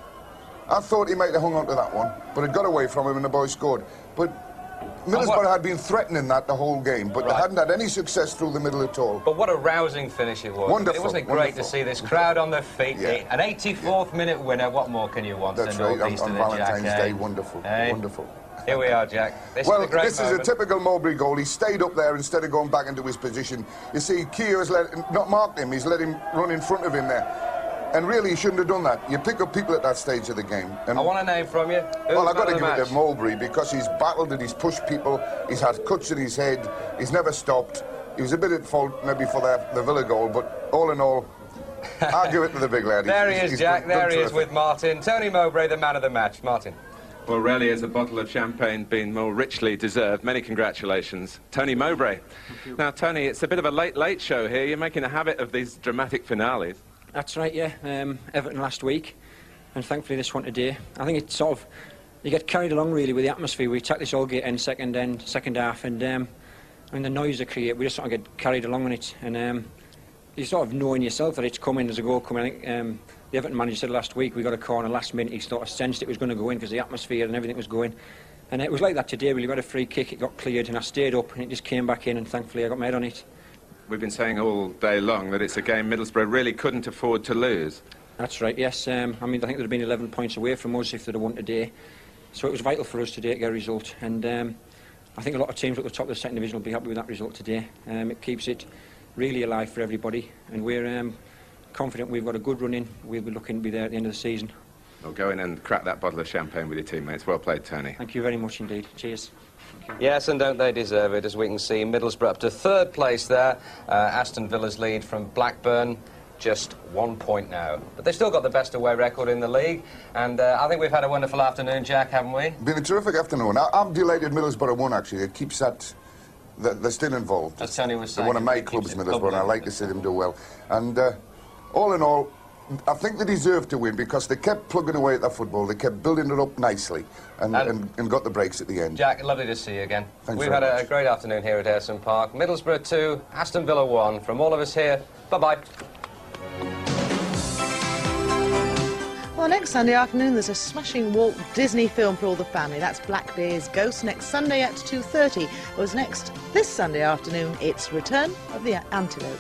S3: I thought he might have hung on to that one, but it got away from him and the boy scored. But Middlesbrough had been threatening that the whole game, but they hadn't had any success through the middle at all.
S1: But what a rousing finish it was.
S3: Wonderful.
S1: Wasn't it great to see this crowd on their feet?
S3: Yeah.
S1: An 84th minute winner, what more can you want?
S3: That's right, on Valentine's Day, wonderful, wonderful.
S1: Here we are, Jack. This
S3: is a typical Mowbray goal. He stayed up there instead of going back into his position. You see, Keown has not marked him, he's let him run in front of him there. And really, he shouldn't have done that. You pick up people at that stage of the game. And
S1: I want a name from you.
S3: Well, I've got to give it to Mowbray because he's battled and he's pushed people. He's had cuts in his head. He's never stopped. He was a bit at fault maybe for the Villa goal, but all in all, I'll give it to the big lad.
S1: There he is, Jack. There he is with Martin. Tony Mowbray, the man of the match. Martin.
S6: Well, rarely has a bottle of champagne been more richly deserved. Many congratulations. Tony Mowbray. Now, Tony, it's a bit of a late show here. You're making a habit of these dramatic finales.
S7: That's right, yeah. Everton last week, and thankfully this one today. I think it's sort of, you get carried along really with the atmosphere. We attack this all game end, second half, and the noise they create, we just sort of get carried along on it. And you sort of know in yourself that it's coming, there's a goal coming. I think the Everton manager said last week, we got a corner last minute, he sort of sensed it was going to go in because the atmosphere and everything was going. And it was like that today, really. We got a free kick, it got cleared, and I stayed up, and it just came back in, and thankfully I got my head on it.
S6: We've been saying all day long that it's a game Middlesbrough really couldn't afford to lose.
S7: That's right, yes. I mean, I think they'd have been 11 points away from us if they'd have won today. So it was vital for us today to get a result. And I think a lot of teams at the top of the second division will be happy with that result today. It keeps it really alive for everybody. And we're confident we've got a good run in. We'll be looking to be there at the end of the season.
S6: Well, go in and crack that bottle of champagne with your teammates. Well played, Tony.
S7: Thank you very much indeed. Cheers.
S1: Yes, and don't they deserve it, as we can see. Middlesbrough up to third place there. Aston Villa's lead from Blackburn, just 1 point now. But they've still got the best away record in the league. And I think we've had a wonderful afternoon, Jack, haven't we?
S3: Been a terrific afternoon. I'm delighted Middlesbrough won, actually. It keeps that... They're still involved.
S1: As Tony was saying.
S3: They're one of my clubs, Middlesbrough, and I like to see them do well. And all in all, I think they deserve to win because they kept plugging away at their football. They kept building it up nicely and got the breaks at the end.
S1: Jack, lovely to see you again.
S3: Thanks
S1: We've
S3: very
S1: had
S3: much.
S1: a great afternoon here at Ayresome Park. Middlesbrough 2, Aston Villa 1. From all of us here, bye-bye.
S8: Well, next Sunday afternoon there's a smashing Walt Disney film for all the family. That's Blackbeard's Ghost next Sunday at 2:30. Whereas next, this Sunday afternoon, it's Return of the Antelope.